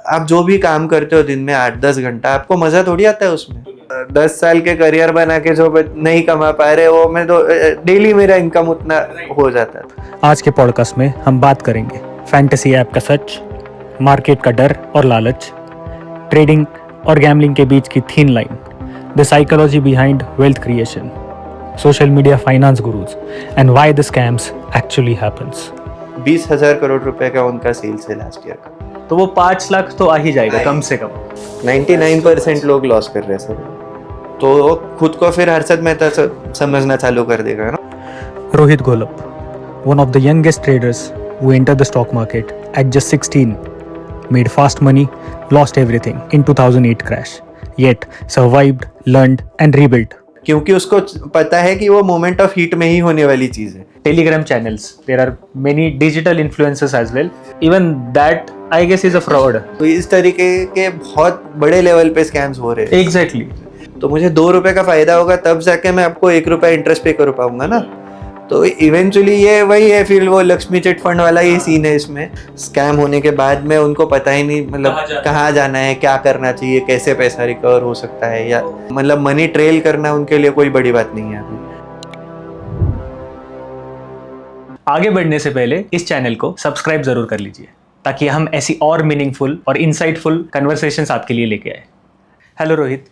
आप जो भी काम करते हो दिन में 8-10 घंटा, आपको मजा थोड़ी आता है उसमें। 10 साल के करियर बना के जो नहीं कमा पा रहे, वो मैं तो डेली मेरा इनकम उतना हो जाता था। आज के पॉडकास्ट में हम बात करेंगे फैंटेसी ऐप का सच, मार्केट का डर और लालच, ट्रेडिंग और गैम्बलिंग के बीच की thin line, the psychology behind wealth creation, social media finance gurus and why the scams actually happens. 20,000 crore रुपए का उनका सेल्स है लास्ट ईयर का, तो वो 5 लाख तो आ ही जाएगा कम से कम। 99% लोग लॉस कर रहे हैं सर, तो खुद को फिर हर्षद मेहता समझना चालू कर देगा ना। Rohit Golub, one of the youngest traders who entered the stock market at just 16, made fast money, lost everything in 2008 crash, yet survived, learned and rebuilt. क्योंकि उसको पता है कि वो मोमेंट ऑफ हीट में ही होने वाली चीज है। Telegram channels, there are many digital influencers as well. Even that, I guess, is a fraud. तो इस तरीके के बहुत बड़े लेवल पे स्कैम्स हो रहे हैं। Exactly. तो मुझे 2 रुपए का फायदा होगा तब जाके मैं आपको 1 रुपया इंटरेस्ट पे कर पाऊंगा ना। तो इवेंचुअली ये वही है, फिर वो लक्ष्मी चिट फंड वाला ही सीन है इसमें। स्कैम होने के बाद में उनको पता ही नहीं, मतलब कहाँ जाना है, क्या करना चाहिए, कैसे पैसा रिकवर हो सकता है, या मतलब मनी ट्रेल करना उनके लिए कोई बड़ी बात नहीं है अभी। आगे बढ़ने से पहले इस चैनल को सब्सक्राइब जरूर कर लीजिए ताकि हम ऐसी और मीनिंगफुल और इंसाइटफुल कन्वर्सेशंस आपके लिए लेके आए। Hello Rohit,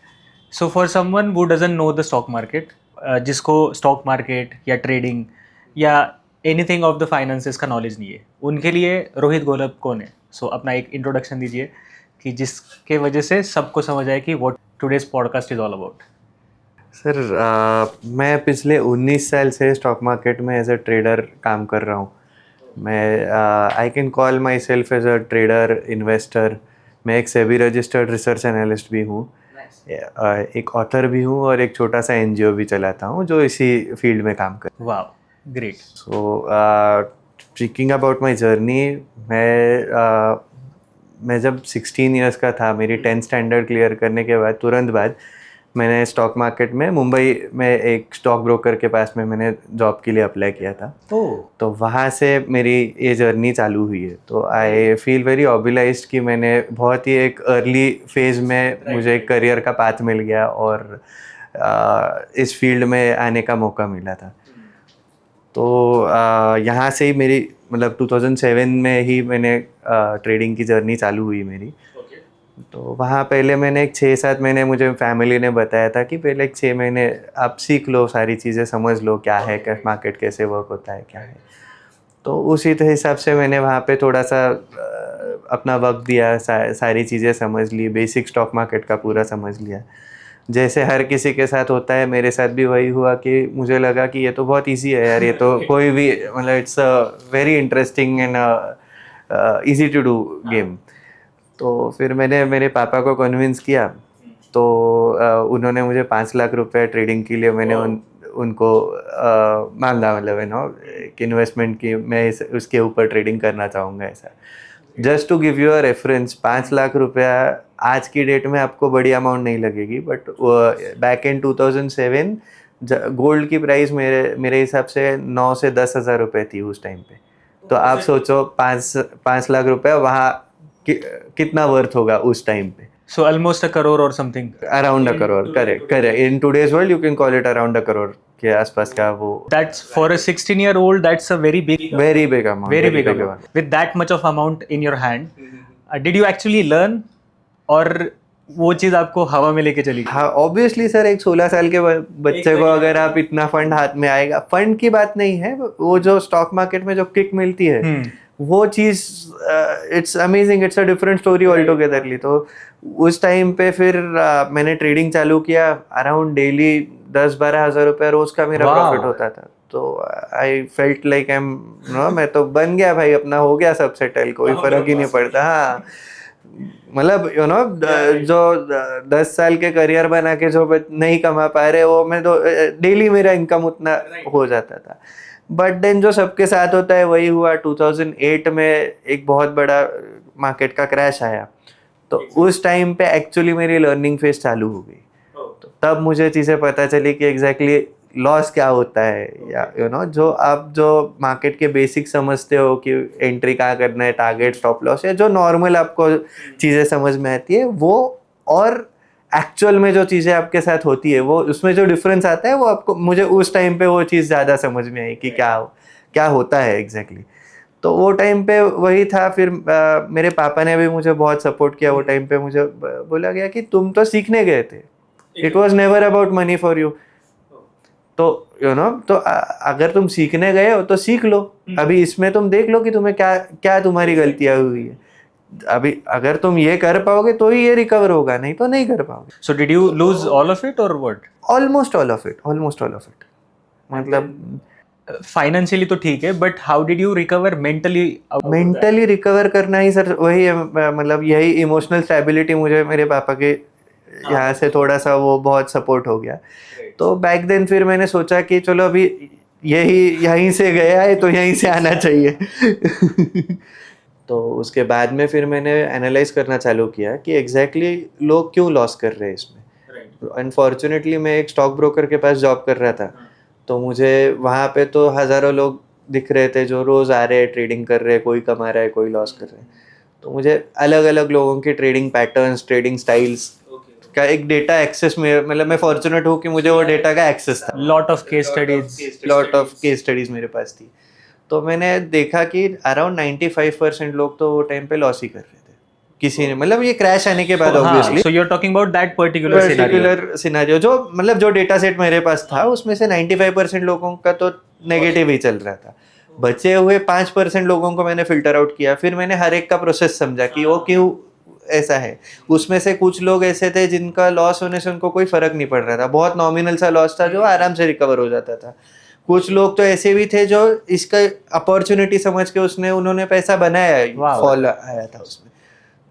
so for someone who doesn't know the stock market, जिसको स्टॉक मार्केट या ट्रेडिंग या एनीथिंग ऑफ द फाइनेंसेस का नॉलेज नहीं है, उनके लिए रोहित गोलब कौन है? सो अपना एक इंट्रोडक्शन दीजिए कि जिसके वजह से सबको समझ आए कि what today's podcast is all about. Sir मैं पिछले 19 साल से स्टॉक मार्केट में एज अ ट्रेडर काम कर रहा हूँ। मैं I can call myself as a trader, investor. मैं एक सेबी रजिस्टर्ड रिसर्च एनालिस्ट भी हूँ, एक ऑथर भी हूँ और एक छोटा सा एनजीओ भी चलाता हूँ जो इसी फील्ड में काम कर। वाह, great. So speaking about my journey, मैं जब 16 इयर्स का था, मेरी 10th स्टैंडर्ड क्लियर करने के बाद तुरंत बाद मैंने स्टॉक मार्केट में मुंबई में एक स्टॉक ब्रोकर के पास में मैंने जॉब के लिए अप्लाई किया था। तो वहाँ से मेरी ये जर्नी चालू हुई है। तो आई फील वेरी ऑबिलाइज्ड कि मैंने बहुत ही एक अर्ली फेज में मुझे एक करियर का पाथ मिल गया और इस फील्ड में आने का मौका मिला था। तो यहाँ से ही मेरी मतलब 2007 में ही मैंने ट्रेडिंग की जर्नी चालू हुई मेरी। तो वहाँ पहले मैंने एक 6-7 महीने, मुझे फैमिली ने बताया था कि पहले एक 6 महीने आप सीख लो, सारी चीज़ें समझ लो, क्या है मार्केट, कैसे वर्क होता है, क्या है। तो उसी हिसाब से मैंने वहाँ पे थोड़ा सा अपना वक्त दिया, सारी चीज़ें समझ ली, बेसिक स्टॉक मार्केट का पूरा समझ लिया। जैसे हर किसी के साथ होता है, मेरे साथ भी वही हुआ कि मुझे लगा कि ये तो बहुत ईजी है यार, ये तो कोई भी, मतलब it's a very interesting and easy to do game. तो फिर मैंने मेरे पापा को कन्विंस किया, तो उन्होंने मुझे 5 लाख रुपए ट्रेडिंग के लिए मैंने उनको मांगा, मतलब एक इन्वेस्टमेंट की, मैं उसके ऊपर ट्रेडिंग करना चाहूँगा ऐसा। Just to give you a reference, 5 lakh रुपया आज की डेट में आपको बड़ी अमाउंट नहीं लगेगी, बट बैक इन 2007 गोल्ड की प्राइस मेरे हिसाब से 9 से 10 हज़ार रुपये थी उस टाइम पे। तो आप सोचो 5 लाख रुपया वहाँ कितना वर्थ होगा उस टाइम पे। So almost a crore or something. Around a crore, correct. In today's world you can call it around a crore के आसपास का वो। That's for a 16-year-old, that's a very big amount, very big amount. With that much of amount in your hand, did you actually learn, और वो चीज आपको हवा में लेके चली गई? हाँ, ऑब्वियसली सर, एक 16 साल के बच्चे को अगर आप इतना फंड हाथ में आएगा, फंड की बात नहीं है, वो जो स्टॉक मार्केट में जो किक मिलती है वो चीज़, it's amazing, it's a different story all togetherly. तो उस टाइम पे फिर मैंने ट्रेडिंग चालू किया, अराउंड डेली 10-12 हज़ार रुपये रोज का मेरा प्रॉफिट होता था। तो आई फेल्ट लाइक मैं तो बन गया भाई, अपना हो गया सब सेटल, कोई फर्क ही नहीं पड़ता। हाँ, मतलब जो 10 साल के करियर बना के जो नहीं कमा पा रहे, वो मैं तो डेली मेरा इनकम उतना हो जाता था। बट देन जो सबके साथ होता है वही हुआ। 2008 में एक बहुत बड़ा मार्केट का क्रैश आया, तो उस टाइम पे एक्चुअली मेरी लर्निंग फेज चालू हो गई। तो तब मुझे चीज़ें पता चली कि एग्जैक्टली लॉस क्या होता है, या जो आप जो मार्केट के बेसिक समझते हो कि एंट्री कहाँ करना है, टारगेट, स्टॉप लॉस, या जो नॉर्मल आपको चीज़ें समझ में आती है वो, और एक्चुअल में जो चीज़ें आपके साथ होती है वो, उसमें जो डिफरेंस आता है वो आपको, मुझे उस टाइम पे वो चीज़ ज़्यादा समझ में आई कि क्या होता है एग्जैक्टली। तो वो टाइम पे वही था। फिर मेरे पापा ने भी मुझे बहुत सपोर्ट किया। वो टाइम पे मुझे बोला गया कि तुम तो सीखने गए थे, it was never about money for you. तो तो अगर तुम सीखने गए हो तो सीख लो, अभी इसमें तुम देख लो कि तुम्हें क्या क्या तुम्हारी गलतियां हुई है। अभी अगर तुम ये कर पाओगे तो ही ये रिकवर होगा, नहीं तो नहीं कर पाओगे। So did you lose all of it or what? Almost all of it. मतलब फाइनेंशियली तो ठीक है, but how did you recover mentally? Mentally recover करना ही सर वही है, मतलब यही इमोशनल स्टेबिलिटी मुझे मेरे पापा के यहाँ से थोड़ा सा वो बहुत सपोर्ट हो गया। तो बैक देन फिर मैंने सोचा कि चलो अभी यहीं से गया है तो यहीं से आना चाहिए। तो उसके बाद में फिर मैंने एनालाइज करना चालू किया कि एग्जैक्टली लोग क्यों लॉस कर रहे हैं इसमें। अनफॉर्चुनेटली मैं एक स्टॉक ब्रोकर के पास जॉब कर रहा था, तो मुझे वहाँ पे तो हज़ारों लोग दिख रहे थे जो रोज़ आ रहे हैं, ट्रेडिंग कर रहे हैं, कोई कमा रहा है, कोई लॉस कर रहा है। तो मुझे अलग अलग लोगों की ट्रेडिंग पैटर्न्स, ट्रेडिंग स्टाइल्स का एक डेटा एक्सेस में, मतलब मैं फॉर्चुनेट हूँ कि मुझे वो डेटा का एक्सेस था। लॉट ऑफ केस स्टडीज मेरे पास थी। तो मैंने देखा कि अराउंड 95% लोग तो वो टाइम पे लॉस ही कर रहे थे, किसी ने, मतलब ये क्रैश आने के बाद obviously. So you are talking about that particular scenario जो, मतलब जो डेटा सेट मेरे पास था उसमें से 95% लोगों का तो नेगेटिव ही चल रहा था। बचे हुए 5% लोगों को मैंने फिल्टर आउट किया। फिर मैंने हर एक का प्रोसेस समझा कि वो क्यों ऐसा है। उसमें से कुछ लोग ऐसे थे जिनका लॉस होने से उनको कोई फर्क नहीं पड़ रहा था, बहुत नॉमिनल सा लॉस था जो आराम से रिकवर हो जाता था। कुछ लोग तो ऐसे भी थे जो इसका अपॉर्चुनिटी समझ के उन्होंने पैसा बनाया, फॉल आया था उसमें।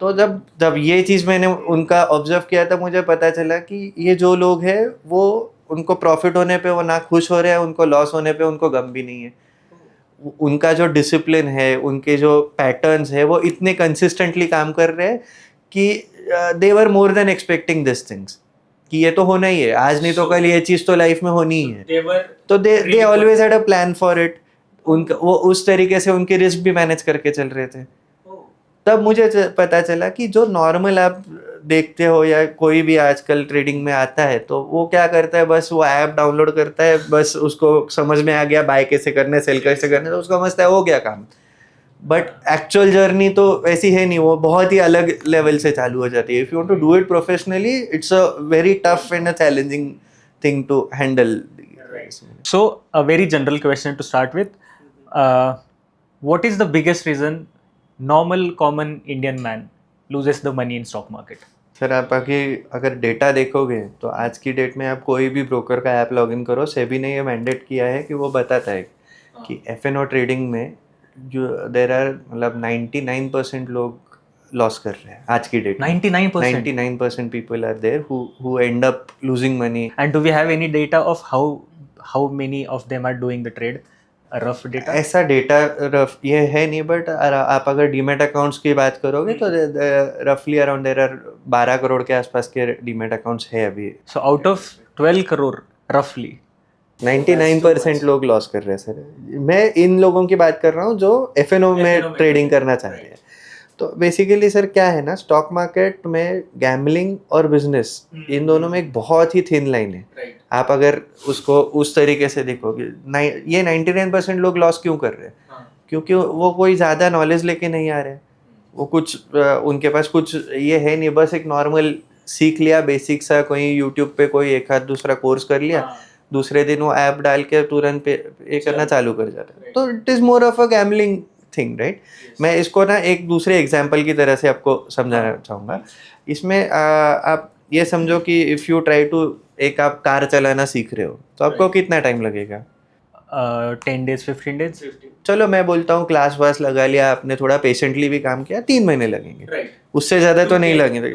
तो जब ये चीज़ मैंने उनका ऑब्जर्व किया था, मुझे पता चला कि ये जो लोग हैं वो, उनको प्रॉफिट होने पे वो ना खुश हो रहे हैं, उनको लॉस होने पे उनको गम भी नहीं है। उनका जो डिसिप्लिन है, उनके जो पैटर्न्स है, वो इतने कंसिस्टेंटली काम कर रहे हैं कि they were more than expecting this things, कि ये तो होना ही है, आज नहीं तो कल ये चीज़ तो लाइफ में होनी ही है। तो they always had a plan for it. उनका वो उस तरीके से उनके रिस्क भी मैनेज करके चल रहे थे। तब मुझे पता चला कि जो नॉर्मल आप देखते हो या कोई भी आजकल ट्रेडिंग में आता है, तो वो क्या करता है, बस वो ऐप डाउनलोड करता है, बस उसको समझ में आ गया बाय कैसे करने, सेल कैसे करने, तो उसको समझता है हो गया काम। बट एक्चुअल जर्नी तो ऐसी है नहीं, वो बहुत ही अलग लेवल से चालू हो जाती है। If you want to do it professionally, it's a very tough and a challenging thing to handle. So a very general question to start with, what is the biggest reason normal common Indian man loses the money in stock market? Sir आप अगर data देखोगे तो आज की date में आप कोई भी ब्रोकर का ऐप लॉगिन करो, सेबी ने ये मैंडेट किया है कि वो बताता है कि F&O ट्रेडिंग में जो देर आर, मतलब 99% लोग लॉस कर रहे हैं आज की डेट में। 99% people are there who end up losing money. And do we have any data of how many of them are doing the trade? Rough data? ऐसा डेटा रफ ये है नहीं, बट आप अगर डीमेट अकाउंट्स की बात करोगे तो रफली अराउंड देयर आर 12 करोड़ के आसपास के डीमेट अकाउंट्स है अभी। सो आउट ऑफ 12 करोड़ रफली 99% लोग लॉस कर रहे हैं सर। मैं इन लोगों की बात कर रहा हूँ जो F&O में ट्रेडिंग करना चाह रहे हैं। तो बेसिकली सर क्या है ना, स्टॉक मार्केट में गैम्बलिंग और बिजनेस, इन दोनों में एक बहुत ही थिन लाइन है। आप अगर उसको उस तरीके से देखोगे, ये 99% लोग लॉस क्यों कर रहे हैं? क्योंकि वो कोई ज़्यादा नॉलेज लेके नहीं आ रहे, वो कुछ उनके पास कुछ ये है नहीं, बस एक नॉर्मल सीख लिया बेसिक सा, कोई यूट्यूब पे कोई एक आध दूसरा कोर्स कर लिया, दूसरे दिन वो ऐप डाल के तुरंत ये करना चालू कर जाता है। तो it is more of a gambling thing, right? मैं इसको ना एक दूसरे एग्जाम्पल की तरह से आपको समझाना चाहूँगा। इसमें आप ये समझो कि इफ़ यू ट्राई टू, एक आप कार चलाना सीख रहे हो तो आपको कितना टाइम लगेगा? 10 days 15 days। चलो मैं बोलता हूँ क्लास वास लगा लिया आपने, थोड़ा पेशेंटली भी काम किया, 3 महीने लगेंगे, उससे ज़्यादा तो नहीं लगेंगे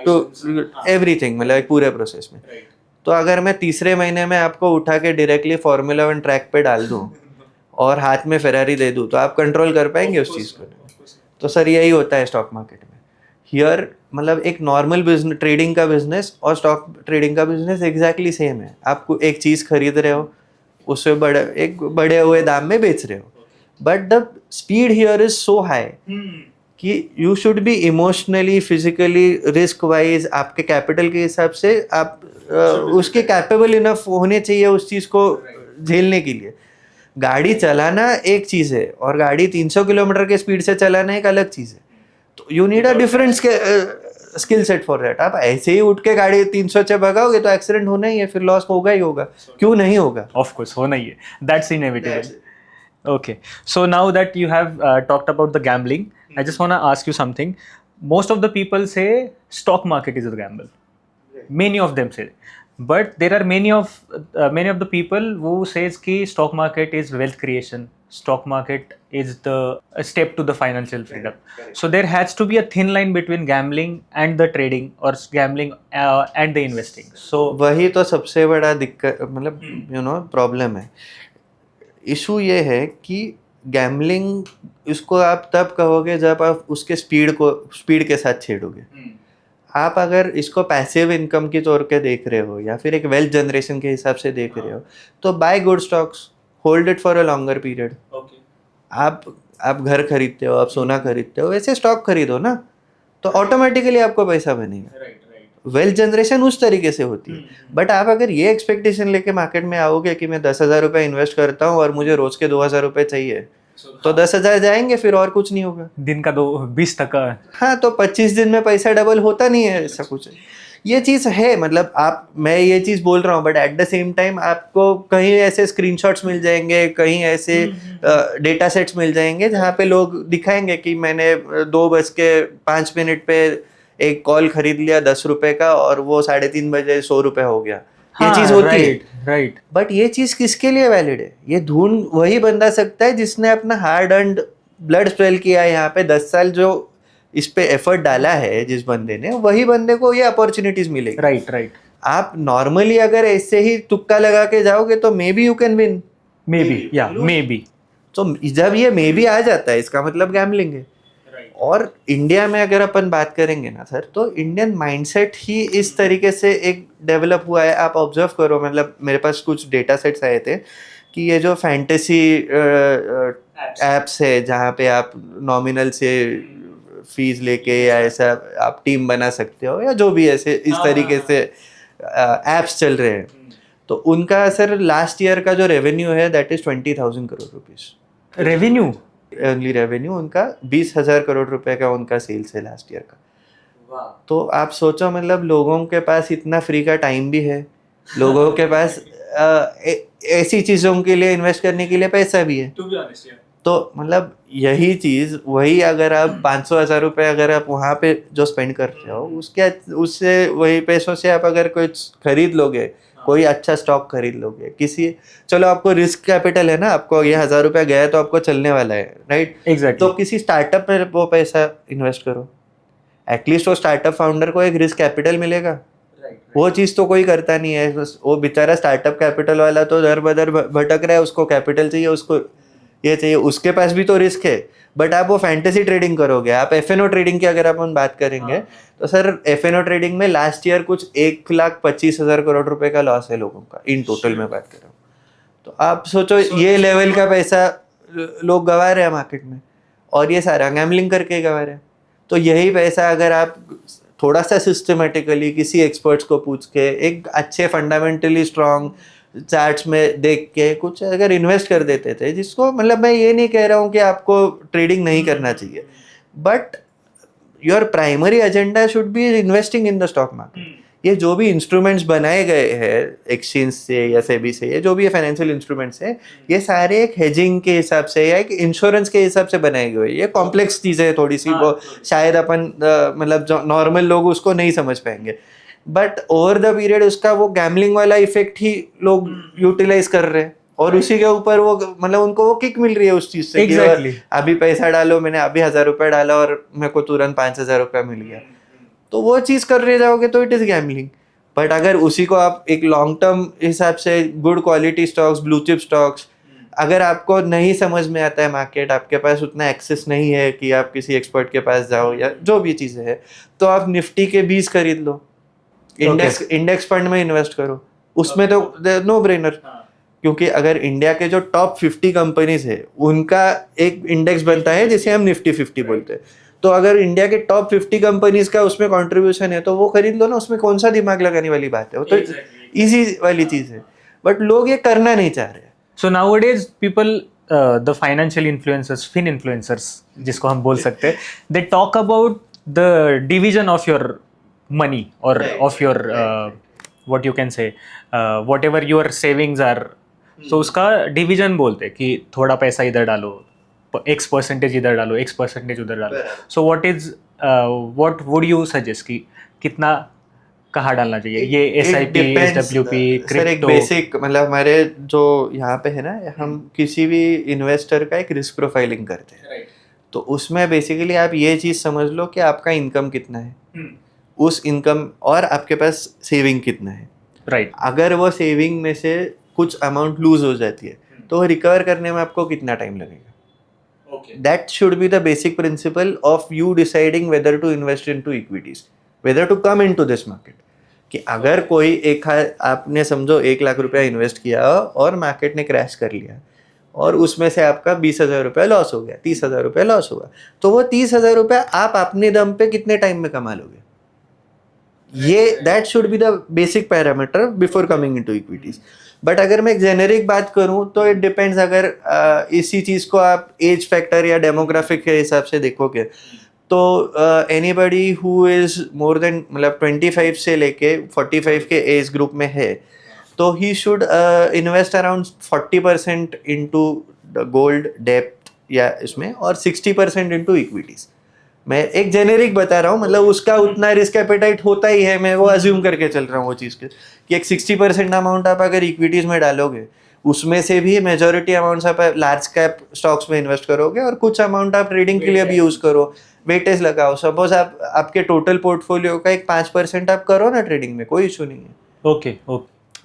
तो एवरीथिंग, मतलब पूरे प्रोसेस में। तो अगर मैं तीसरे महीने में आपको उठा के डायरेक्टली फार्मूला 1 ट्रैक पे डाल दूँ और हाथ में फेरारी दे दूँ, तो आप कंट्रोल कर पाएंगे उस चीज़ को? तो सर यही होता है स्टॉक मार्केट में। हियर मतलब एक नॉर्मल बिजनेस, ट्रेडिंग का बिजनेस और स्टॉक ट्रेडिंग का बिजनेस एग्जैक्टली सेम है। आप एक चीज़ खरीद रहे हो, उससे बड़े हुए दाम में बेच रहे हो, but the speed here is so high कि you should be emotionally physically risk wise आपके कैपिटल के हिसाब से आप उसके कैपेबल इनफ होने चाहिए उस चीज़ को झेलने के लिए। गाड़ी चलाना एक चीज़ है और गाड़ी 300 किलोमीटर के स्पीड से चलाना एक अलग चीज़ है। तो you need a different skill set for that. आप ऐसे ही उठ के गाड़ी 300 से भगाओगे तो एक्सीडेंट होना ही है, फिर लॉस होगा ही होगा, क्यों नहीं होगा? ऑफ कोर्स होना ही है, that's inevitable. Okay, so now that you have talked about the gambling, I just want to ask you something. Most of the people say stock market is a gamble. Many of them say, but there are many of the people who says कि stock market is wealth creation. Stock market is the a step to the financial freedom. So there has to be a thin line between gambling and the trading, or gambling and the investing. So वही तो सबसे बड़ा दिक्कत, मतलब you know problem है। Issue ये है कि गैम्बलिंग इसको आप तब कहोगे जब आप उसके स्पीड के साथ छेड़ोगे। आप अगर इसको पैसिव इनकम के तौर पे देख रहे हो या फिर एक वेल्थ जनरेशन के हिसाब से देख रहे हो, तो buy good stocks, hold it for a longer period. आप घर खरीदते हो, आप सोना खरीदते हो, वैसे स्टॉक खरीदो ना, तो ऑटोमेटिकली आपको पैसा बनेगा। वेल्थ जनरेशन उस तरीके से होती है। बट आप अगर ये एक्सपेक्टेशन लेके मार्केट में आओगे कि मैं 10,000 रुपये इन्वेस्ट करता हूँ और मुझे रोज के 2,000 रुपये चाहिए, तो 10,000 जाएंगे, फिर और कुछ नहीं होगा। दिन का 20%। हाँ, तो 25 दिन में पैसा डबल होता नहीं है, ऐसा कुछ है। ये चीज़ है, मतलब मैं ये चीज़ बोल रहा हूँ, but at the same time आपको कहीं ऐसे स्क्रीनशॉट्स मिल जाएंगे, कहीं ऐसे डेटा सेट्स मिल जाएंगे जहाँ पे लोग दिखाएंगे कि मैंने 2:05 पे एक कॉल खरीद लिया 10 रुपए का और वो 3:30 बजे 100 रुपए हो गया। ये चीज होती है, राइट। बट ये चीज किसके लिए वैलिड है? ये ढूंढ वही बंदा सकता है जिसने अपना हार्ड अर्न्ड ब्लड स्पेल किया है यहाँ पे 10 साल, जो इस पे एफर्ट डाला है जिस बंदे ने, वही बंदे को ये अपॉर्चुनिटीज मिलेगी। राइट। आप नॉर्मली अगर ऐसे ही तुक्का लगा के जाओगे तो may be you can win, may be. तो जब ये मे बी आ जाता है, इसका मतलब गैम्बलिंग है। और इंडिया में अगर अपन बात करेंगे ना सर, तो इंडियन माइंडसेट ही इस तरीके से एक डेवलप हुआ है। आप ऑब्जर्व करो, मतलब मेरे पास कुछ डेटा सेट्स आए थे कि ये जो फैंटेसी एप्स है जहाँ पे आप नॉमिनल से फीस लेके या ऐसा आप टीम बना सकते हो, या जो भी ऐसे इस तरीके से एप्स चल रहे हैं, तो उनका सर लास्ट ईयर का जो रेवेन्यू है that is 20,000 crore rupees. Revenue only revenue उनका 20,000 करोड़ रुपए का उनका सेल्स है लास्ट ईयर का। तो आप सोचो, मतलब लोगों के पास इतना फ्री का टाइम भी है, लोगों के पास ऐसी चीज़ों के लिए इन्वेस्ट करने के लिए पैसा भी है। तो मतलब यही चीज़ वही, अगर आप 500,000 रुपये अगर आप वहाँ पे जो स्पेंड करते हो, उससे वही पैसों से आप अगर कुछ खरीद लोगे, कोई अच्छा स्टॉक खरीद लोगे, किसी, चलो आपको रिस्क कैपिटल है ना, आपको ये 1,000 रुपया गया तो आपको चलने वाला है, राइट? एग्जैक्टली। तो किसी स्टार्टअप में वो पैसा इन्वेस्ट करो, एटलीस्ट वो स्टार्टअप फाउंडर को एक रिस्क कैपिटल मिलेगा। वो चीज़ तो कोई करता नहीं है। वो बेचारा स्टार्टअप कैपिटल वाला तो दर बदर भटक रहा है, उसको कैपिटल चाहिए, उसको ये चाहिए, उसके पास भी तो रिस्क है। बट आप वो फैंटेसी ट्रेडिंग करोगे, आप एफएनओ ट्रेडिंग की अगर अपन बात करेंगे तो सर एफएनओ ट्रेडिंग में लास्ट ईयर कुछ 1,25,000 करोड़ रुपए का लॉस है लोगों का, इन टोटल में बात करें तो। आप सोचो ये लेवल का पैसा लोग गंवा रहे हैं मार्केट में, और ये सारा गैम्बलिंग करके गंवा रहे हैं। तो यही पैसा अगर आप थोड़ा सा सिस्टमेटिकली किसी एक्सपर्ट्स को पूछ के, एक अच्छे फंडामेंटली स्ट्रॉन्ग चार्ट्स में देख के कुछ अगर इन्वेस्ट कर देते थे, जिसको, मतलब मैं ये नहीं कह रहा हूँ कि आपको ट्रेडिंग नहीं करना चाहिए, but your primary agenda should be investing in the stock market. ये जो भी इंस्ट्रूमेंट्स बनाए गए हैं एक्सचेंज से या सेबी से, ये जो भी फाइनेंशियल इंस्ट्रूमेंट्स है, ये सारे एक हेजिंग के हिसाब से या एक इंश्योरेंस के हिसाब से बनाए गए। ये कॉम्प्लेक्स चीज़ें है थोड़ी सी, वो शायद अपन मतलब जो नॉर्मल लोग उसको नहीं समझ पाएंगे, बट ओवर द पीरियड उसका वो गैम्बलिंग वाला इफेक्ट ही लोग यूटिलाइज कर रहे हैं, और उसी के ऊपर वो, मतलब उनको वो किक मिल रही है उस चीज से। Exactly. अभी पैसा डालो, मैंने अभी 1,000 रुपये डाला और मेरे को तुरंत 5,000 रुपया मिल गया, तो वो चीज कर रहे जाओगे तो इट इज गैम्बलिंग। बट अगर उसी को आप एक लॉन्ग टर्म हिसाब से good quality stocks, blue chip stocks, अगर आपको नहीं समझ में आता है मार्केट, आपके पास उतना एक्सेस नहीं है कि आप किसी एक्सपर्ट के पास जाओ या जो भी चीज़ें है, तो आप निफ्टी के 20 खरीद लो, इंडेक्स फंड में इन्वेस्ट करो, उसमें तो नो ब्रेनर। क्योंकि अगर इंडिया के जो टॉप 50 कंपनीज है उनका एक इंडेक्स बनता है जिसे हम निफ्टी 50 बोलते हैं, तो अगर इंडिया के टॉप 50 कंपनीज का उसमें कंट्रीब्यूशन है तो वो खरीद लो ना, उसमें कौन सा दिमाग लगाने वाली बात है, वो तो इजी वाली चीज है, बट लोग ये करना नहीं चाह रहे। So nowadays people the financial influencers, fin influencers जिसको हम बोल सकते हैं, they talk about the division of your money और of your what you can say whatever your savings are, so उसका डिवीजन बोलते हैं कि थोड़ा पैसा इधर डालो, X% इधर डालो, X% उधर डालो। So what would you suggest कि कितना कहाँ डालना चाहिए, ये SIP, SWP, सर एक क्रिप्टो? बेसिक मतलब हमारे जो यहाँ पे है ना, हम किसी भी इन्वेस्टर का एक रिस्क प्रोफाइलिंग करते हैं, तो उसमें बेसिकली आप ये चीज़ समझ लो कि आपका इनकम कितना है, उस इनकम और आपके पास सेविंग कितना है, राइट। अगर वो सेविंग में से कुछ अमाउंट लूज हो जाती है तो रिकवर करने में आपको कितना टाइम लगेगा। That should be the basic principle of you deciding whether to invest into equities, whether to come into this market. कि अगर कोई आपने समझो 1 लाख रुपया इन्वेस्ट किया और मार्केट ने क्रैश कर लिया और उसमें से आपका 20,000 रुपया लॉस हो गया, 30,000 रुपया लॉस हुआ, तो वो 30,000 रुपया आप अपने दम पे कितने टाइम में कमा लोगे, ये that should be the basic parameter before coming into equities. But अगर मैं एक जेनेरिक बात करूं तो इट डिपेंड्स, अगर इसी चीज़ को आप एज फैक्टर या डेमोग्राफिक के हिसाब से देखोगे तो anybody who is more than मतलब 25 से लेके 45 के एज ग्रुप में है तो he should invest around 40% into gold depth या इसमें और 60% इनटू इक्विटीज। मैं एक जेनेरिक बता रहा हूँ, मतलब उसका उतना रिस्क एपेटाइट होता ही है, मैं वो अज्यूम करके चल रहा हूँ वो चीज़ के कि एक 60% अमाउंट आप अगर इक्विटीज में डालोगे उसमें से भी मेजॉरिटी अमाउंट्स आप लार्ज कैप स्टॉक्स में इन्वेस्ट करोगे और कुछ अमाउंट आप ट्रेडिंग के लिए भी यूज़ करो, वेटेज लगाओ। सपोज आप आपके टोटल पोर्टफोलियो का एक 5% आप करो ना ट्रेडिंग में, कोई इशू नहीं है। ओके,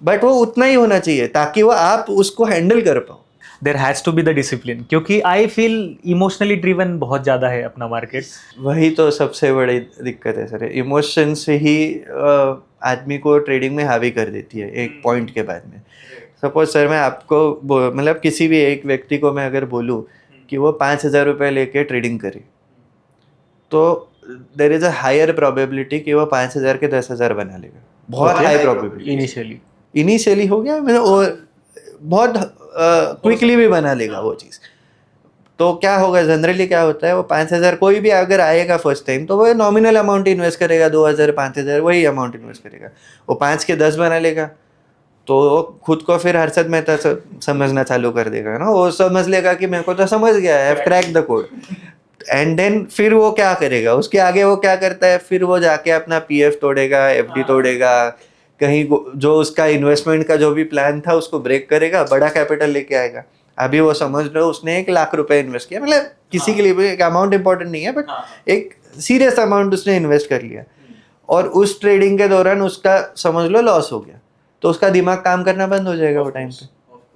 बट वो उतना ही होना चाहिए ताकि वो आप उसको हैंडल कर पाओ। There has to be the discipline, क्योंकि आई फील इमोशनली ड्रिवन बहुत ज़्यादा है अपना मार्केट। वही तो सबसे बड़ी दिक्कत है सर, इमोशन से ही आदमी को ट्रेडिंग में हावी कर देती है एक पॉइंट के बाद में। सपोज सर मैं आपको मतलब किसी भी एक व्यक्ति को मैं अगर बोलूँ कि वो 5,000 रुपये लेके ट्रेडिंग करे तो there is a higher probability कि वो 5,000 के 10,000 बना लेगा, बहुत हाई प्रोबेबिलिटी। इनिशियली हो गया मैंने, और बहुत क्विकली भी बना लेगा वो चीज़। तो क्या होगा जनरली, क्या होता है वो 5,000 कोई भी अगर आएगा फर्स्ट टाइम तो वो नॉमिनल अमाउंट इन्वेस्ट करेगा, 2,000 5,000 वही अमाउंट इन्वेस्ट करेगा, वो 5 के 10 बना लेगा तो वो खुद को फिर हर्षद मेहता समझना चालू कर देगा ना, वो समझ लेगा कि मेरे को तो समझ गया है, crack the code. And then फिर वो क्या करेगा, उसके आगे वो क्या करता है, फिर वो जाके अपना PF तोड़ेगा, FD तोड़ेगा, कहीं जो उसका इन्वेस्टमेंट का जो भी प्लान था उसको ब्रेक करेगा, बड़ा कैपिटल लेके आएगा। अभी वो समझ लो उसने 1 लाख रुपए इन्वेस्ट किया, मतलब किसी के लिए भी एक अमाउंट इंपॉर्टेंट नहीं है बट एक सीरियस अमाउंट उसने इन्वेस्ट कर लिया और उस ट्रेडिंग के दौरान उसका समझ लो लॉस हो गया, तो उसका दिमाग काम करना बंद हो जाएगा वो टाइम पे।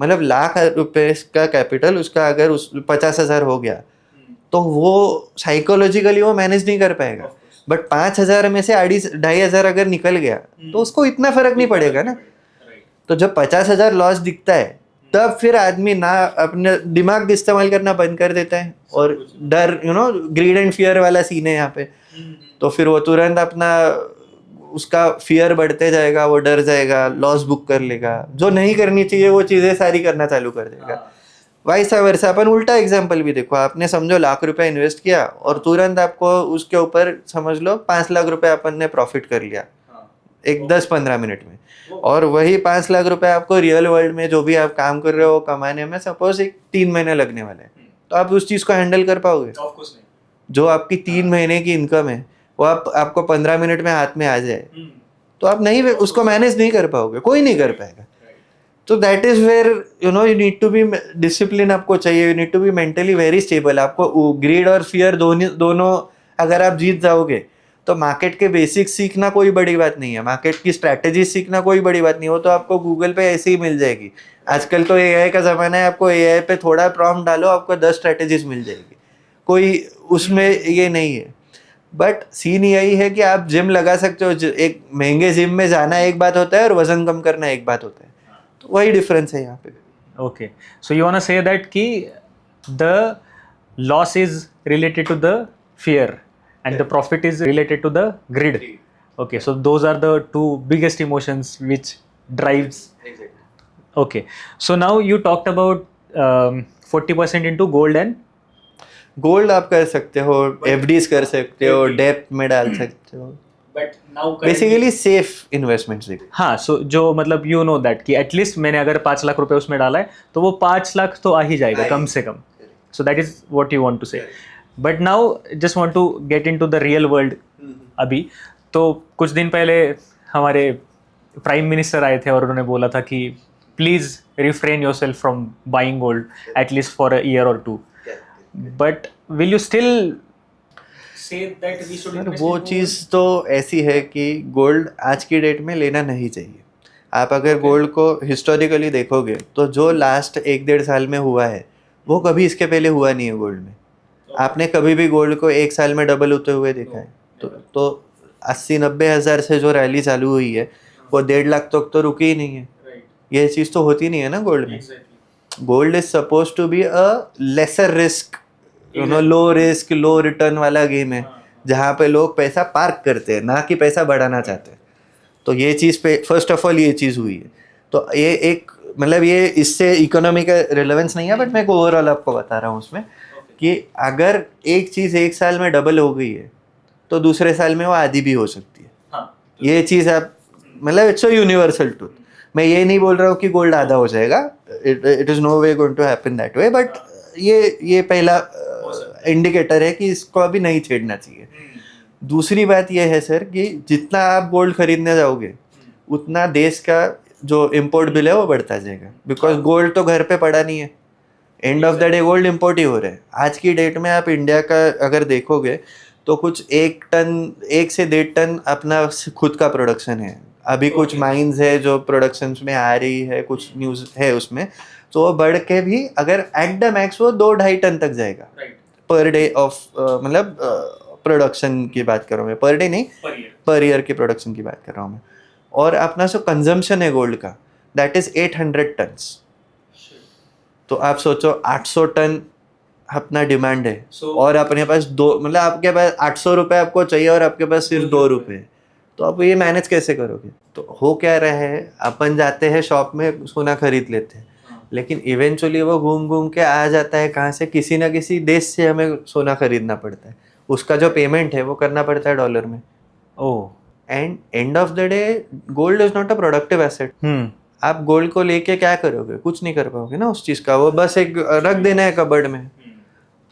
मतलब 1,00,000 रुपए का कैपिटल उसका अगर 50,000 हो गया तो वो साइकोलॉजिकली वो मैनेज नहीं कर पाएगा। बट 5,000 में से 2,500 अगर निकल गया तो उसको इतना फर्क नहीं पड़ेगा ना। तो जब 50,000 लॉस दिखता है तब फिर आदमी ना अपने दिमाग इस्तेमाल करना बंद कर देता है और डर ग्रीड एंड फियर वाला सीन है यहाँ पे। तो फिर वो तुरंत अपना उसका फियर बढ़ते जाएगा, वो डर जाएगा, लॉस बुक कर लेगा, जो नहीं करनी चाहिए वो चीज़ें सारी करना चालू कर देगा। वैसा वैसा अपन उल्टा एग्जाम्पल भी देखो, आपने समझो 1,00,000 रुपया इन्वेस्ट किया और तुरंत आपको उसके ऊपर समझ लो 5 लाख रुपए अपन ने प्रॉफिट कर लिया एक 10-15 मिनट में, और वही 5 लाख रुपए आपको रियल वर्ल्ड में जो भी आप काम कर रहे हो कमाने में सपोज एक 3 महीने लगने वाले हैं, तो आप उस चीज़ को हैंडल कर पाओगे? जो आपकी 3 महीने की इनकम है वो आपको 15 मिनट में हाथ में आ जाए तो आप नहीं उसको मैनेज नहीं कर पाओगे, कोई नहीं कर पाएगा। तो that is where you need to be discipline आपको चाहिए, you need to be mentally very stable. आपको ग्रीड और फियर दोनों अगर आप जीत जाओगे तो मार्केट के बेसिक्स सीखना कोई बड़ी बात नहीं है, मार्केट की स्ट्रैटेजी सीखना कोई बड़ी बात नहीं, वो तो आपको गूगल पे ऐसे ही मिल जाएगी। आजकल तो AI का ज़माना है, आपको AI पे थोड़ा प्रॉम्प्ट डालो आपको 10 स्ट्रैटेजीज मिल जाएगी, कोई उसमें ये नहीं है। बट सीन यही है कि आप जिम लगा सकते हो, एक महंगे जिम में जाना एक बात होता है और वजन कम करना एक बात होता है, तो वही डिफरेंस है यहाँ पे। Okay. So you want to say that the loss is related to the fear and the profit is related to the greed. Okay. So those are the two biggest emotions which drives. Exactly. Okay. So now you talked about 40% into gold and gold आप कर सकते हो, FDs कर सकते हो, Depp में डाल सकते हो, but now basically safe investments. हाँ, सो जो मतलब यू नो दैट कि एटलीस्ट मैंने अगर 5 लाख रुपए उसमें डाला है तो वो 5 लाख तो आ ही जाएगा कम से कम। So that is what you want to say. But now just want to get into the real world. अभी तो कुछ दिन पहले हमारे प्राइम मिनिस्टर आए थे और उन्होंने बोला था कि please refrain your self from buying gold at least for a year और 2। But will you still say that we should invest वो in चीज़ तो ऐसी है कि गोल्ड आज की डेट में लेना नहीं चाहिए। आप अगर गोल्ड को हिस्टोरिकली देखोगे तो जो लास्ट 1-1.5 साल में हुआ है वो कभी इसके पहले हुआ नहीं है गोल्ड में। आपने कभी भी गोल्ड को 1 साल में डबल होते हुए देखा है? तो 80-90 हज़ार से जो रैली चालू हुई है वो 1.5 लाख तक तो रुकी ही नहीं है। ये चीज़ तो होती नहीं है ना गोल्ड में। Gold is suppose to be a lesser risk, low risk low return वाला गेम है जहाँ पे लोग पैसा पार्क करते हैं ना कि पैसा बढ़ाना चाहते हैं। तो ये चीज़ पे फर्स्ट ऑफ ऑल ये चीज़ हुई है। तो ये एक मतलब ये इससे इकोनॉमी का रिलेवेंस नहीं है, बट मैं ओवरऑल आपको बता रहा हूँ उसमें कि अगर एक चीज़ 1 साल में डबल हो गई है तो दूसरे साल में वो आधी भी हो सकती है। ये चीज़ आप मतलब इट्स अ यूनिवर्सल ट्रूथ। मैं ये नहीं बोल रहा हूँ कि गोल्ड आधा हो जाएगा, it is no way going to happen that way, but ये पहला इंडिकेटर है कि इसको अभी नहीं छेड़ना चाहिए। दूसरी बात यह है सर कि जितना आप गोल्ड खरीदने जाओगे उतना देश का जो इम्पोर्ट बिल है वो बढ़ता जाएगा, बिकॉज गोल्ड तो घर पे पड़ा नहीं है। End of the day gold import ही हो रहा है। आज की डेट में आप इंडिया का अगर देखोगे तो कुछ 1 से 1.5 टन अपना खुद का प्रोडक्शन है। अभी कुछ माइंस है जो प्रोडक्शन में आ रही है, कुछ न्यूज़ है उसमें, तो वो बढ़ के भी अगर एट द मैक्स वो 2-2.5 टन तक जाएगा पर डे ऑफ मतलब प्रोडक्शन की बात कर रहा हूँ मैं, पर डे नहीं पर ईयर की प्रोडक्शन की बात कर रहा हूँ मैं। और अपना जो कंजम्पशन है गोल्ड का दैट इज 800 टन्स। तो आप सोचो 800 टन अपना डिमांड है और अपने पास मतलब आपके पास 800 रुपये आपको चाहिए और आपके पास सिर्फ 2 रुपये, तो आप ये मैनेज कैसे करोगे? तो हो क्या रहा है, अपन जाते हैं शॉप में सोना खरीद लेते हैं, लेकिन इवेंचुअली वो घूम घूम के आ जाता है कहाँ से, किसी ना किसी देश से हमें सोना खरीदना पड़ता है। उसका जो पेमेंट है वो करना पड़ता है डॉलर में। Oh, end of the day gold is not a productive asset. आप गोल्ड को लेके क्या करोगे? कुछ नहीं कर पाओगे ना उस चीज़ का, वो बस एक रख देना है कबर्ड में।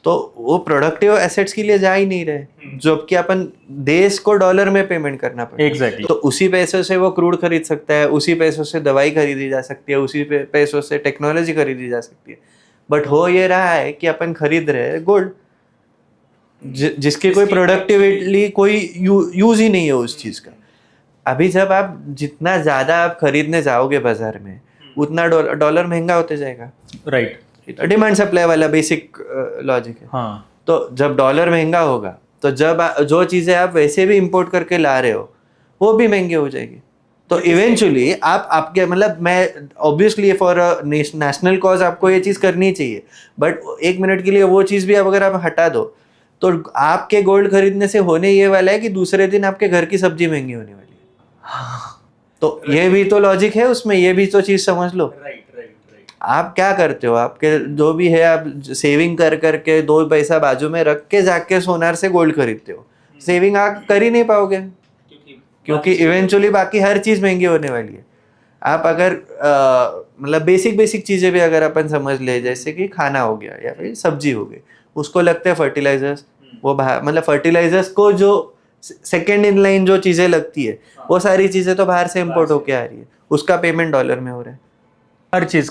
तो वो प्रोडक्टिव एसेट्स के लिए जा ही नहीं रहे, जबकि अपन देश को डॉलर में पेमेंट करना पड़ेगा। Exactly. तो उसी पैसों से वो क्रूड खरीद सकता है, उसी पैसों से दवाई खरीदी जा सकती है, उसी पैसों से टेक्नोलॉजी खरीदी जा सकती है। बट हो ये रहा है कि अपन खरीद रहे हैं गोल्ड जिसके कोई प्रोडक्टिवली कोई यूज ही नहीं है उस चीज़ का। अभी जब आप जितना ज़्यादा आप खरीदने जाओगे बाजार में उतना डॉलर महंगा होते जाएगा। राइट, डिमांड सप्लाई वाला बेसिक लॉजिक है। हाँ, तो जब डॉलर महंगा होगा तो जब जो चीज़ें आप वैसे भी इंपोर्ट करके ला रहे हो वो भी महंगी हो जाएगी। तो इवेंचुअली आपके मतलब मैं ऑब्वियसली फॉर नेशनल कॉज आपको ये चीज़ करनी चाहिए, बट 1 मिनट के लिए वो चीज़ भी अगर आप हटा दो तो आपके गोल्ड खरीदने से होने ये वाला है कि दूसरे दिन आपके घर की सब्जी महंगी होने वाली है। तो ये भी तो लॉजिक है उसमें, ये भी तो चीज़ समझ लो। आप क्या करते हो, आपके जो भी है आप सेविंग कर करके 2 पैसा बाजू में रख के जाके सोनार से गोल्ड खरीदते हो। सेविंग आप कर ही नहीं पाओगे क्योंकि इवेंचुअली बाकी हर चीज़ महंगी होने वाली है। आप अगर मतलब बेसिक चीज़ें भी अगर अपन समझ ले, जैसे कि खाना हो गया या फिर सब्जी हो गई, उसको लगते हैं फर्टिलाइजर्स, वो बाहर मतलब फर्टिलाइजर्स को जो सेकेंड इन लाइन जो चीज़ें लगती है वो सारी चीज़ें तो बाहर से इम्पोर्ट होके आ रही है, उसका पेमेंट डॉलर में हो रहा है। हर चीज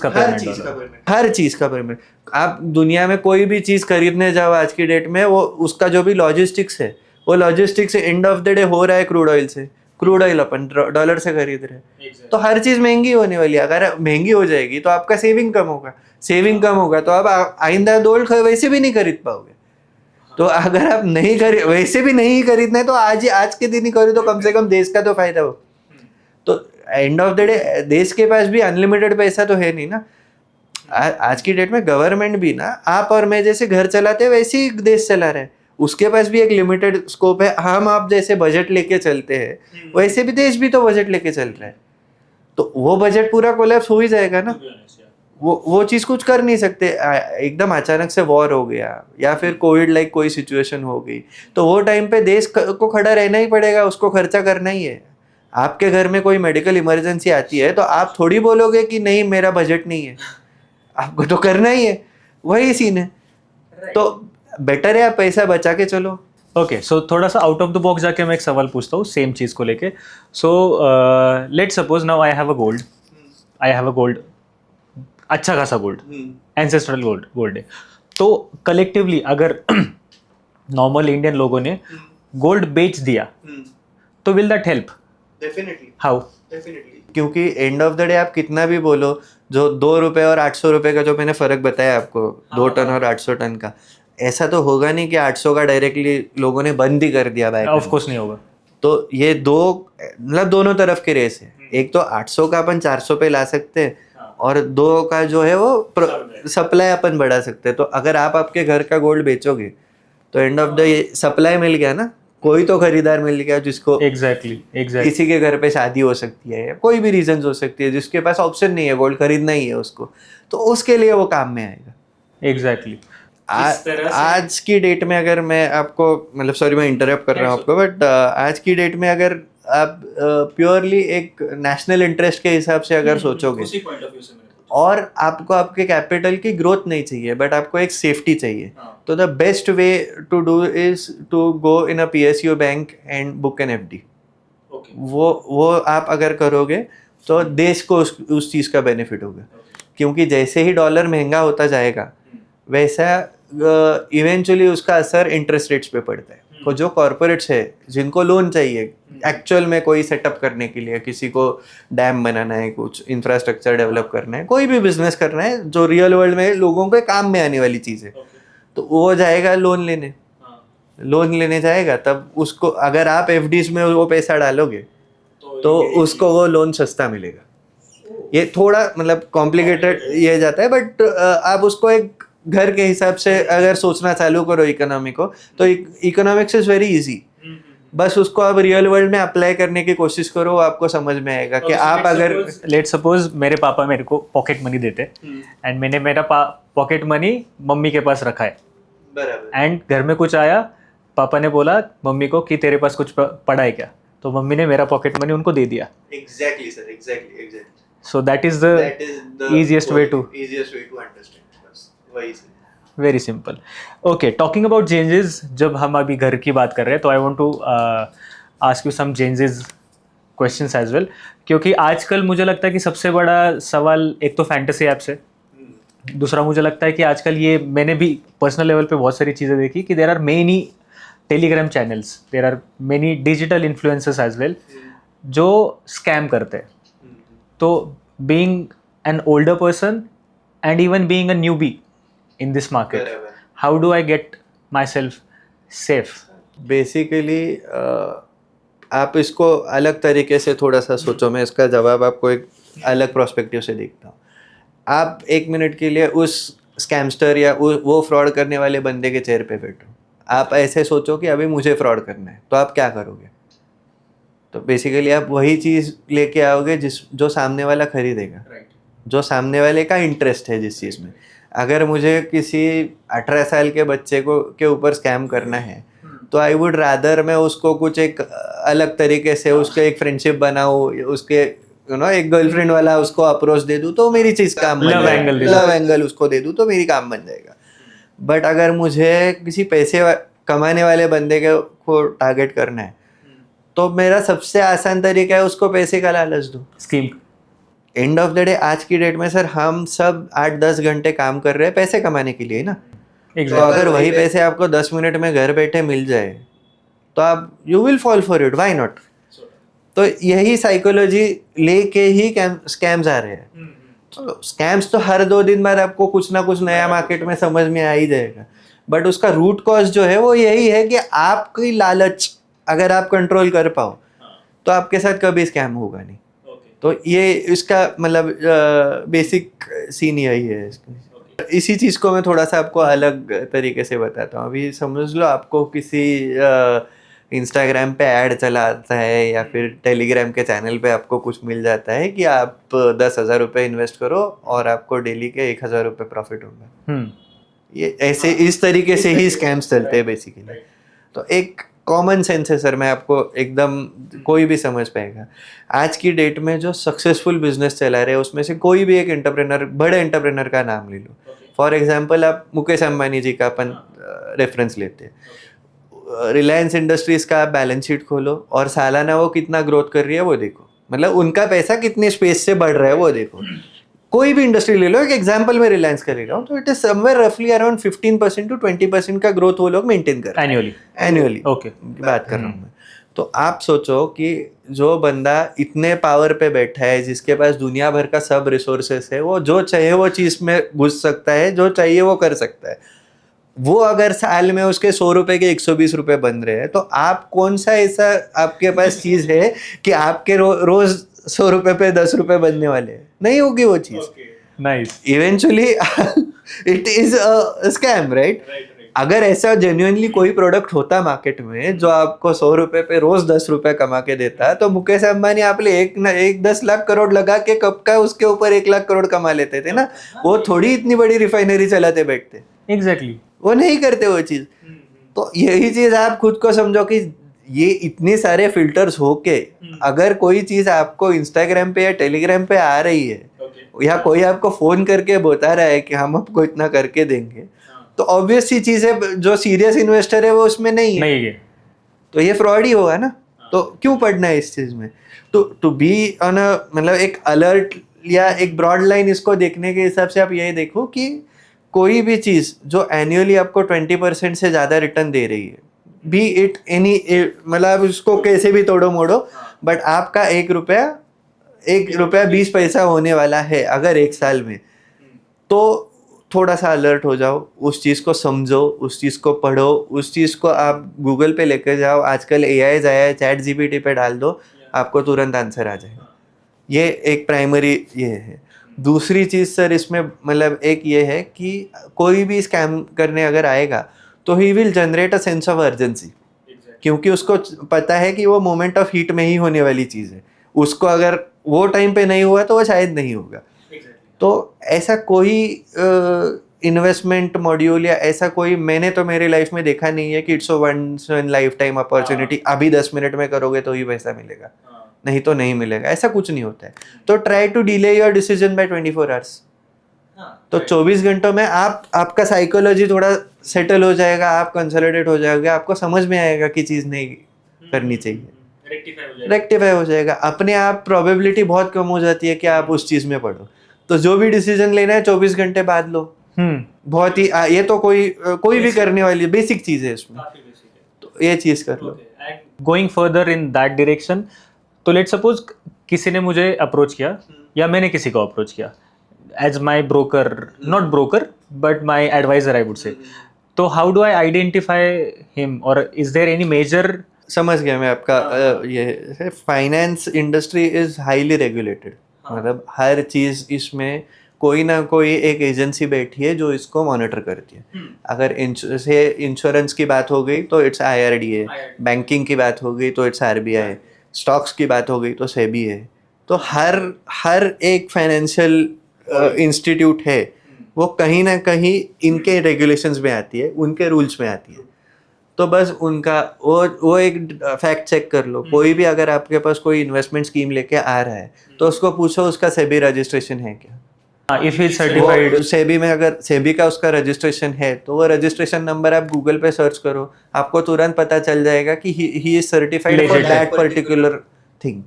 का पेमेंट आप दुनिया में कोई भी चीज खरीदने जाओ आज की डेट में, वो उसका जो भी लॉजिस्टिक्स है वो logistics and of the day हो रहा है क्रूड ऑयल से। क्रूड ऑयल अपन डॉलर से खरीद रहे हैं, तो हर चीज महंगी होने वाली है। अगर महंगी हो जाएगी तो आपका सेविंग कम होगा, सेविंग कम होगा तो आप आइंदा गोल्ड वैसे भी नहीं खरीद पाओगे। तो अगर आप नहीं वैसे भी नहीं खरीदना है तो आज के दिन ही खरीदो, कम से कम देश का तो फायदा हो। तो एंड ऑफ द डे देश के पास भी अनलिमिटेड पैसा तो है नहीं ना। आज की डेट में गवर्नमेंट भी ना आप और मैं जैसे घर चलाते हैं वैसे ही देश चला रहा है, उसके पास भी एक लिमिटेड स्कोप है। हम आप जैसे बजट लेके चलते हैं वैसे भी देश भी तो बजट लेके चल रहा है, तो वो बजट पूरा कोलैप्स हो ही जाएगा ना। वो चीज कुछ कर नहीं सकते। एकदम अचानक से वॉर हो गया या फिर कोविड लाइक कोई सिचुएशन हो गई, तो वो टाइम पे देश को खड़ा रहना ही पड़ेगा, उसको खर्चा करना ही है। आपके घर में कोई मेडिकल इमरजेंसी आती है तो आप थोड़ी बोलोगे कि नहीं मेरा बजट नहीं है, आपको तो करना ही है। वही सीन है, तो बेटर है आप पैसा बचा के चलो। ओके, सो थोड़ा सा आउट ऑफ द बॉक्स जाके मैं एक सवाल पूछता हूँ सेम चीज़ को लेके। So let suppose now I have a gold, अच्छा खासा गोल्ड, एंसेस्ट्रल गोल्ड है। तो कलेक्टिवली अगर नॉर्मल इंडियन लोगों ने गोल्ड बेच दिया तो will that help? Definitely. How? Definitely, क्योंकि एंड ऑफ द डे आप कितना भी बोलो, जो 2 रुपए और 800 रुपए का जो मैंने फर्क बताया आपको, 2 टन और 800 टन का, ऐसा तो होगा नहीं कि 800 का डायरेक्टली लोगों ने बंद ही कर दिया बाय। ऑफ कोर्स नहीं होगा। तो ये दो मतलब दोनों तरफ के रेस है। एक तो 800 का अपन 400 पे ला सकते हैं, और 2 का जो है वो सप्लाई अपन बढ़ा सकते हैं। तो अगर आप आपके घर का गोल्ड बेचोगे तो एंड ऑफ द सप्लाई मिल गया ना, कोई तो खरीदार मिल गया जिसको एग्जैक्टली किसी के घर पे शादी हो सकती है, कोई भी रीजन हो सकती है, जिसके पास ऑप्शन नहीं है गोल्ड खरीदना ही है उसको, तो उसके लिए वो काम में आएगा। एग्जैक्टली। आज की डेट में अगर मैं आपको मतलब सॉरी मैं इंटरप्ट कर रहा हूँ आपको, बट आज की डेट में अगर आप प्योरली एक नेशनल इंटरेस्ट के हिसाब से अगर सोचोगे, और आपको आपके कैपिटल की ग्रोथ नहीं चाहिए बट आपको एक सेफ्टी चाहिए, तो the best way to do is to go in a PSU bank and book an FD। वो आप अगर करोगे तो देश को उस चीज़ का बेनिफिट होगा, क्योंकि जैसे ही डॉलर महंगा होता जाएगा वैसा इवेंचुअली उसका असर इंटरेस्ट रेट्स पे पड़ता है। तो जो कॉर्पोरेट्स है जिनको लोन चाहिए एक्चुअल में कोई सेटअप करने के लिए, किसी को डैम बनाना है, कुछ इंफ्रास्ट्रक्चर डेवलप करना है, कोई भी बिजनेस करना है जो रियल वर्ल्ड में लोगों के काम में आने वाली चीज़ है, तो वो जाएगा लोन लेने जाएगा। तब उसको अगर आप FDs में वो पैसा डालोगे तो उसको वो लोन सस्ता मिलेगा। ये थोड़ा मतलब कॉम्प्लिकेटेड ये जाता है, बट आप उसको एक घर के हिसाब से अगर सोचना चालू करो इकोनॉमी को, तो इकोनॉमिक्स इज वेरी इजी। बस उसको आप रियल वर्ल्ड में अप्लाई करने की कोशिश करो, आपको समझ में आएगा कि आप अगर लेट सपोज मेरे पापा मेरे को पॉकेट मनी देते एंड मैंने मेरा पॉकेट मनी मम्मी के पास रखा है, बराबर, एंड घर में कुछ आया, पापा ने बोला मम्मी को कि तेरे पास कुछ पड़ा है क्या, तो मम्मी ने मेरा पॉकेट मनी उनको दे दिया। Exactly sir, exactly. So that is the easiest way to understand. वही से very simple. Okay, talking about changes, जब हम अभी घर की बात कर रहे हैं तो I want to ask you some changes questions as well, क्योंकि आजकल मुझे लगता है कि सबसे बड़ा सवाल एक तो फैंटेसी ऐप्स है, दूसरा मुझे लगता है कि आजकल ये मैंने भी पर्सनल लेवल पे बहुत सारी चीज़ें देखी कि there are many Telegram channels, there are many digital influencers as well जो स्कैम करते हैं। तो being an older person and even being a newbie in this market, how do I get myself safe? Basically आप इसको अलग तरीके से थोड़ा सा सोचो, मैं इसका जवाब आपको एक अलग प्रोस्पेक्टिव से देखता हूँ। आप 1 मिनट के लिए उस स्कैमस्टर या वो फ्रॉड करने वाले बंदे के चेहरे पे बैठो, आप ऐसे सोचो कि अभी मुझे फ्रॉड करना है, तो आप क्या करोगे? तो बेसिकली आप वही चीज़ लेके आओगे जो सामने वाला खरीदेगा, जो सामने वाले का इंटरेस्ट है जिस चीज़ में। अगर मुझे किसी 18 साल के बच्चे के ऊपर स्कैम करना है तो आई वुड रादर मैं उसको कुछ एक अलग तरीके से उसको एक फ्रेंडशिप बनाऊँ, उसके एक गर्लफ्रेंड वाला उसको अप्रोच दे दूँ तो मेरी चीज़ काम बन जाएगा, लव एंगल उसको दे दूँ तो मेरी काम बन जाएगा। बट अगर मुझे किसी पैसे कमाने वाले बंदे को टारगेट करना है तो मेरा सबसे आसान तरीका है उसको पैसे का लालच दूँ। Scheme and of the day आज की डेट में सर हम सब 8-10 घंटे काम कर रहे हैं पैसे कमाने के लिए ना। तो अगर वही पैसे आपको 10 मिनट में घर बैठे मिल जाए तो आप you will fall for it, why not. तो यही साइकोलॉजी लेके ही स्कैम्स आ रहे हैं। तो स्कैम्स तो हर 2 दिन बाद आपको कुछ ना कुछ नया मार्केट में समझ में आ ही जाएगा, बट उसका रूट कॉज जो है वो यही है कि आपकी लालच अगर आप कंट्रोल कर पाओ तो आपके साथ कभी स्कैम होगा नहीं। तो ये इसका मतलब बेसिक सीन यही है इसका। इसी चीज़ को मैं थोड़ा सा आपको अलग तरीके से बताता हूँ। अभी समझ लो आपको किसी इंस्टाग्राम पे ऐड चला आता है या फिर टेलीग्राम के चैनल पे आपको कुछ मिल जाता है कि आप 10,000 रुपये इन्वेस्ट करो और आपको डेली के 1,000 रुपये प्रॉफिट होगा। ये ऐसे इस तरीके से ही स्कैम्स चलते हैं बेसिकली। तो एक कॉमन सेंस है सर, मैं आपको एकदम कोई भी समझ पाएगा। आज की डेट में जो सक्सेसफुल बिजनेस चला रहे हैं उसमें से कोई भी एक एंटरप्रेनर, बड़े एंटरप्रेनर का नाम ले लो। फॉर एग्जांपल आप मुकेश अंबानी जी का अपन रेफरेंस लेते हैं। रिलायंस इंडस्ट्रीज का आप बैलेंस शीट खोलो और सालाना वो कितना ग्रोथ कर रही है वो देखो, मतलब उनका पैसा कितनी स्पेस से बढ़ रहा है वो देखो। कोई भी इंडस्ट्री ले लो, एक एग्जांपल में रिलायंस का ले रहा हूँ, तो इट इज समवेयर रफली अराउंड 15% to 20% का ग्रोथ वो लोग मेंटेन कर रहे हैं एनुअली। ओके, बात कर रहा हूँ मैं। तो आप सोचो कि जो बंदा इतने पावर पे बैठा है, जिसके पास दुनिया भर का सब रिसोर्सेस है, वो जो चाहिए वो चीज में घुस सकता है, जो चाहिए वो कर सकता है। वो अगर साल में उसके 100 रुपए के 120 रुपए बन रहे हैं, तो आप कौन सा ऐसा आपके पास चीज है कि आपके रोज 100 रुपए पे 10 रुपए बनने वाले हैं? नहीं होगी वो चीज। Nice. Eventually it is a scam, right? अगर ऐसा जेन्युइनली कोई प्रोडक्ट होता मार्केट में जो आपको 100 रुपए पे रोज 10 रुपए कमा के देता, तो मुकेश अंबानी आपले एक 10 लाख करोड़ लगा के कब का उसके ऊपर 1 लाख करोड़ कमा लेते थे ना। वो थोड़ी इतनी बड़ी रिफाइनरी चलाते बैठते। एग्जैक्टली, वो नहीं करते वो चीज। तो यही चीज आप खुद को समझो कि ये इतने सारे फिल्टर्स होके अगर कोई चीज आपको इंस्टाग्राम पे या टेलीग्राम पे आ रही है, या कोई आपको फोन करके बता रहा है कि हम आपको इतना करके देंगे, तो ऑब्वियस सी चीज है, जो सीरियस इन्वेस्टर है वो उसमें नहीं है। तो ये फ्रॉड ही होगा ना। तो क्यों पढ़ना है इस चीज में? टू बी ऑन अ, मतलब एक अलर्ट या एक ब्रॉड लाइन इसको देखने के हिसाब से आप यही देखो कि कोई भी चीज जो एनुअली आपको 20% से ज्यादा रिटर्न दे रही है, बी इट एनी, मतलब उसको कैसे भी तोड़ो मोड़ो, बट आपका 1 रुपया 20 पैसा होने वाला है अगर एक साल में, तो थोड़ा सा अलर्ट हो जाओ, उस चीज़ को समझो, उस चीज़ को पढ़ो, उस चीज़ को आप गूगल पे लेकर जाओ। आजकल AI आया है, ChatGPT पे डाल दो, आपको तुरंत आंसर आ जाएगा। ये एक प्राइमरी ये है। दूसरी चीज़ सर इसमें मतलब एक ये है कि कोई भी स्कैम करने अगर आएगा तो he will generate a sense of urgency, क्योंकि उसको पता है कि वो मोमेंट ऑफ हीट में ही होने वाली चीज़ है। उसको अगर वो टाइम पे नहीं हुआ तो वो शायद नहीं होगा। तो ऐसा कोई इन्वेस्टमेंट मॉड्यूल या ऐसा कोई मैंने तो मेरी लाइफ में देखा नहीं है कि it's a once in life time opportunity, अभी 10 मिनट में करोगे तो ही पैसा मिलेगा, नहीं तो नहीं मिलेगा, ऐसा कुछ नहीं होता है। तो try to delay your decision by 24 hours. तो 24 घंटों में आपका साइकोलॉजी थोड़ा सेटल हो जाएगा, आप कंसोलिडेट हो जाएगा, आपको समझ में आएगा कि चीज़ नहीं करनी चाहिए, रेक्टिफाई हो जाएगा अपने आप। प्रोबेबिलिटी बहुत कम हो जाती है कि आप उस चीज़ में पढ़ो। तो जो भी डिसीजन लेना है 24 घंटे बाद लो। बहुत ही ये तो कोई भी करने वाली बेसिक चीज है इसमें, तो ये चीज कर लो। Going further in that direction, तो लेट्स सपोज किसी ने मुझे अप्रोच किया या मैंने किसी को अप्रोच किया as my broker, not broker but my advisor I would say, तो how do I identify him, और इज देयर एनी मेजर? समझ गया मैं आपका। ये finance industry is highly regulated, मतलब हर चीज इसमें कोई ना कोई एक एजेंसी बैठी है जो इसको मॉनिटर करती है। अगर इंश्योरेंस की बात हो गई तो इट्स IRDA, बैंकिंग की बात हो गई तो इट्स RBI, स्टॉक्स की बात हो गई तो SEBI है। तो हर एक फाइनेंशियल इंस्टीट्यूट है वो कहीं ना कहीं इनके रेगुलेशंस में आती है, उनके रूल्स में आती है। तो बस उनका वो एक फैक्ट चेक कर लो। कोई भी अगर आपके पास कोई इन्वेस्टमेंट स्कीम लेके आ रहा है तो उसको पूछो उसका सेबी रजिस्ट्रेशन है क्या। इफ इज सर्टिफाइड सेबी में, अगर सेबी का उसका रजिस्ट्रेशन है तो वो रजिस्ट्रेशन नंबर आप गूगल पे सर्च करो, आपको तुरंत पता चल जाएगा कि he is certified for that particular thing.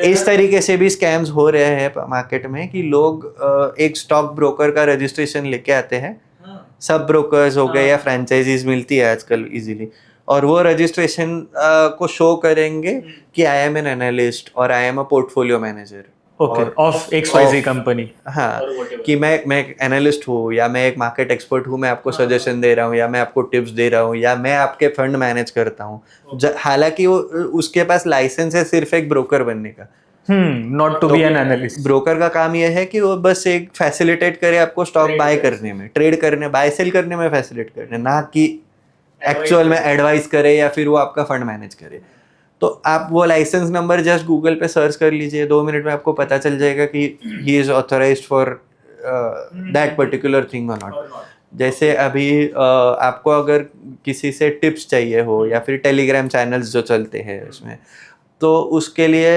इस तरीके से भी स्कैम्स हो रहे हैं मार्केट में कि लोग एक स्टॉक ब्रोकर का रजिस्ट्रेशन लेके आते हैं, सब ब्रोकर्स हो गए या फ्रेंचाइजीज मिलती है आजकल इजीली, और वो रजिस्ट्रेशन को शो करेंगे कि आई एम एन एनालिस्ट और I am a portfolio manager of XYZ company. हाँ, कि मैं एक एनालिस्ट हूँ या मैं एक मार्केट एक्सपर्ट हूँ, मैं आपको सजेशन दे रहा हूँ या मैं आपको टिप्स दे रहा हूँ या मैं आपके फंड मैनेज करता हूँ। हालांकि वो उसके पास लाइसेंस है सिर्फ एक ब्रोकर बनने का, not to be an analyst. Broker का काम यह है कि वो बस एक फैसिलिटेट करे आपको स्टॉक बाय करने में, ट्रेड करने, बाय सेल करने में फैसिलिटेट करने, ना कि एक्चुअल में एडवाइस करे या फिर वो आपका फंड मैनेज करे। तो आप वो लाइसेंस नंबर जस्ट गूगल पे सर्च कर लीजिए, 2 मिनट में आपको पता चल जाएगा कि he is authorised for that particular thing और नॉट। जैसे अभी आपको अगर किसी से टिप्स चाहिए हो या फिर टेलीग्राम चैनल्स जो चलते हैं उसमें, तो उसके लिए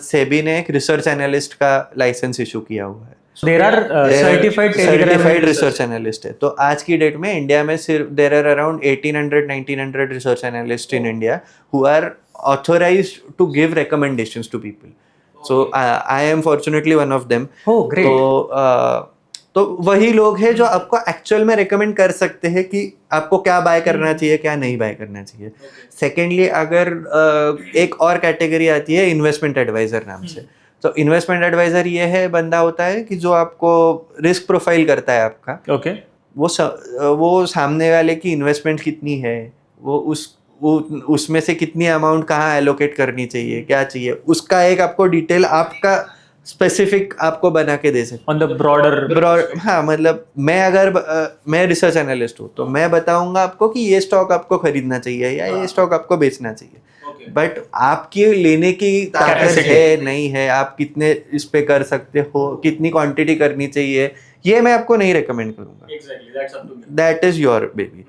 सेबी ने एक रिसर्च एनालिस्ट का लाइसेंस इशू किया हुआ है। There are certified research analyst है। तो आज की डेट में इंडिया में सिर्फ there are around 1800-1900 research analyst in India who are authorized to give recommendations to people. So I am fortunately one of them. Oh, great. तो वही लोग हैं जो आपको एक्चुअल में रेकमेंड कर सकते हैं कि आपको क्या बाय करना चाहिए, क्या नहीं बाय करना चाहिए। सेकेंडली, अगर एक और कैटेगरी आती है इन्वेस्टमेंट एडवाइजर नाम से। तो इन्वेस्टमेंट एडवाइजर ये है, बंदा होता है कि जो आपको रिस्क प्रोफाइल करता है आपका। ओके। वो सामने वाले की इन्वेस्टमेंट कितनी है, वो उसमें से कितनी अमाउंट कहाँ एलोकेट करनी चाहिए, क्या चाहिए, उसका एक आपको डिटेल आपका स्पेसिफिक आपको बना के दे सकते ऑन द ब्रॉडर। हाँ, मतलब मैं रिसर्च एनालिस्ट हूँ तो मैं बताऊंगा आपको कि ये स्टॉक आपको खरीदना चाहिए या ये स्टॉक आपको बेचना चाहिए। बट आपकी लेने की ताकत है नहीं है, आप कितने इस पे कर सकते हो, कितनी क्वांटिटी करनी चाहिए, ये मैं आपको नहीं रेकमेंड करूंगा। That is your baby.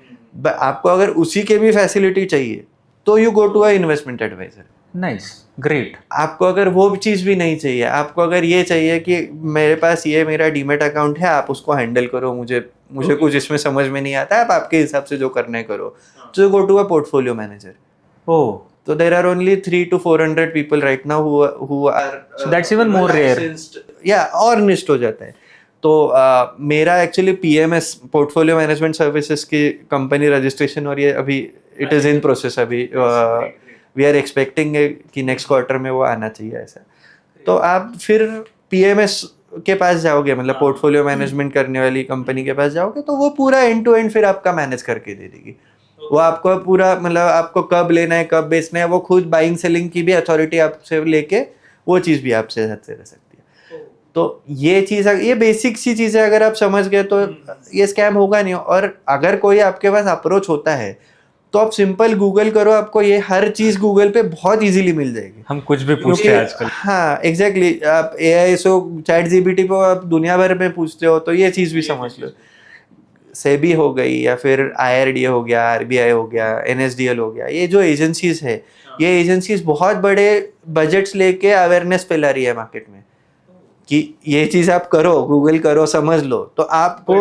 आपको अगर उसी के भी फैसिलिटी चाहिए तो you go to a investment advisor. Nice, great. आपको अगर वो चीज़ भी नहीं चाहिए, आपको अगर ये चाहिए कि मेरे पास ये मेरा डीमेट अकाउंट है, आप उसको हैंडल करो, मुझे कुछ इसमें समझ में नहीं आता है, आप आपके हिसाब से जो करना है करो, तो go to a portfolio manager. Oh, so there are only 300 to 400 people right now who are so that's even more rare. Yeah, और निष्ठ हो जाता है। तो मेरा actually PMS portfolio management services की कंपनी रजिस्ट्रेशन, और ये अभी इट इज़ इन प्रोसेस। अभी वी आर एक्सपेक्टिंग कि नेक्स्ट क्वार्टर में वो आना चाहिए ऐसा। तो आप फिर PMS के पास जाओगे, मतलब पोर्टफोलियो मैनेजमेंट करने वाली कंपनी के पास जाओगे, तो वो पूरा एंड टू एंड फिर आपका मैनेज करके दे देगी। वो आपको पूरा, मतलब आपको कब लेना है, कब बेचना है, वो खुद बाइंग सेलिंग की भी अथॉरिटी आपसे लेके वो चीज़ भी आपसे हाथ से रह सकती है। तो ये चीज़, ये बेसिक सी चीज़ें अगर आप समझ गए तो ये स्कैम होगा नहीं। और अगर कोई आपके पास अप्रोच होता है तो आप सिंपल गूगल करो, आपको ये हर चीज़ गूगल पे बहुत इजीली मिल जाएगी। हम कुछ भी पूछते हैं आजकल। हाँ, एग्जैक्टली। आप AISO ChatGPT पे आप दुनिया भर में पूछते हो, तो ये चीज़ भी समझ लो। सेबी हो गई या फिर IRDA हो गया, RBI हो गया, NSDL हो गया, ये जो एजेंसीज है, ये एजेंसीज बहुत बड़े बजट्स लेके अवेयरनेस फैला रही है मार्केट में कि ये चीज़ आप करो, गूगल करो, समझ लो, तो आपको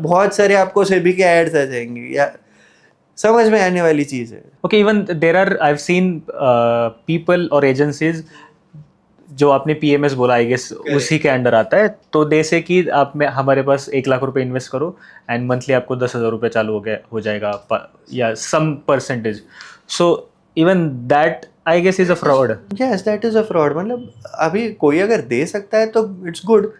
बहुत सारे आपको सेबी के एड्स आ जाएंगे या समझ में आने वाली चीज़ है। Okay, even there are, I have seen people और एजेंसीज जो आपने PMS बोला, आई गेस उसी के अंडर आता है। तो दे से कि आप में हमारे पास 1 लाख रुपए इन्वेस्ट करो एंड मंथली आपको 10,000 रुपये चालू हो जाएगा या some percentage. So even that I guess is a fraud. Yes, that is a fraud. मतलब अभी कोई अगर दे सकता है तो इट्स गुड,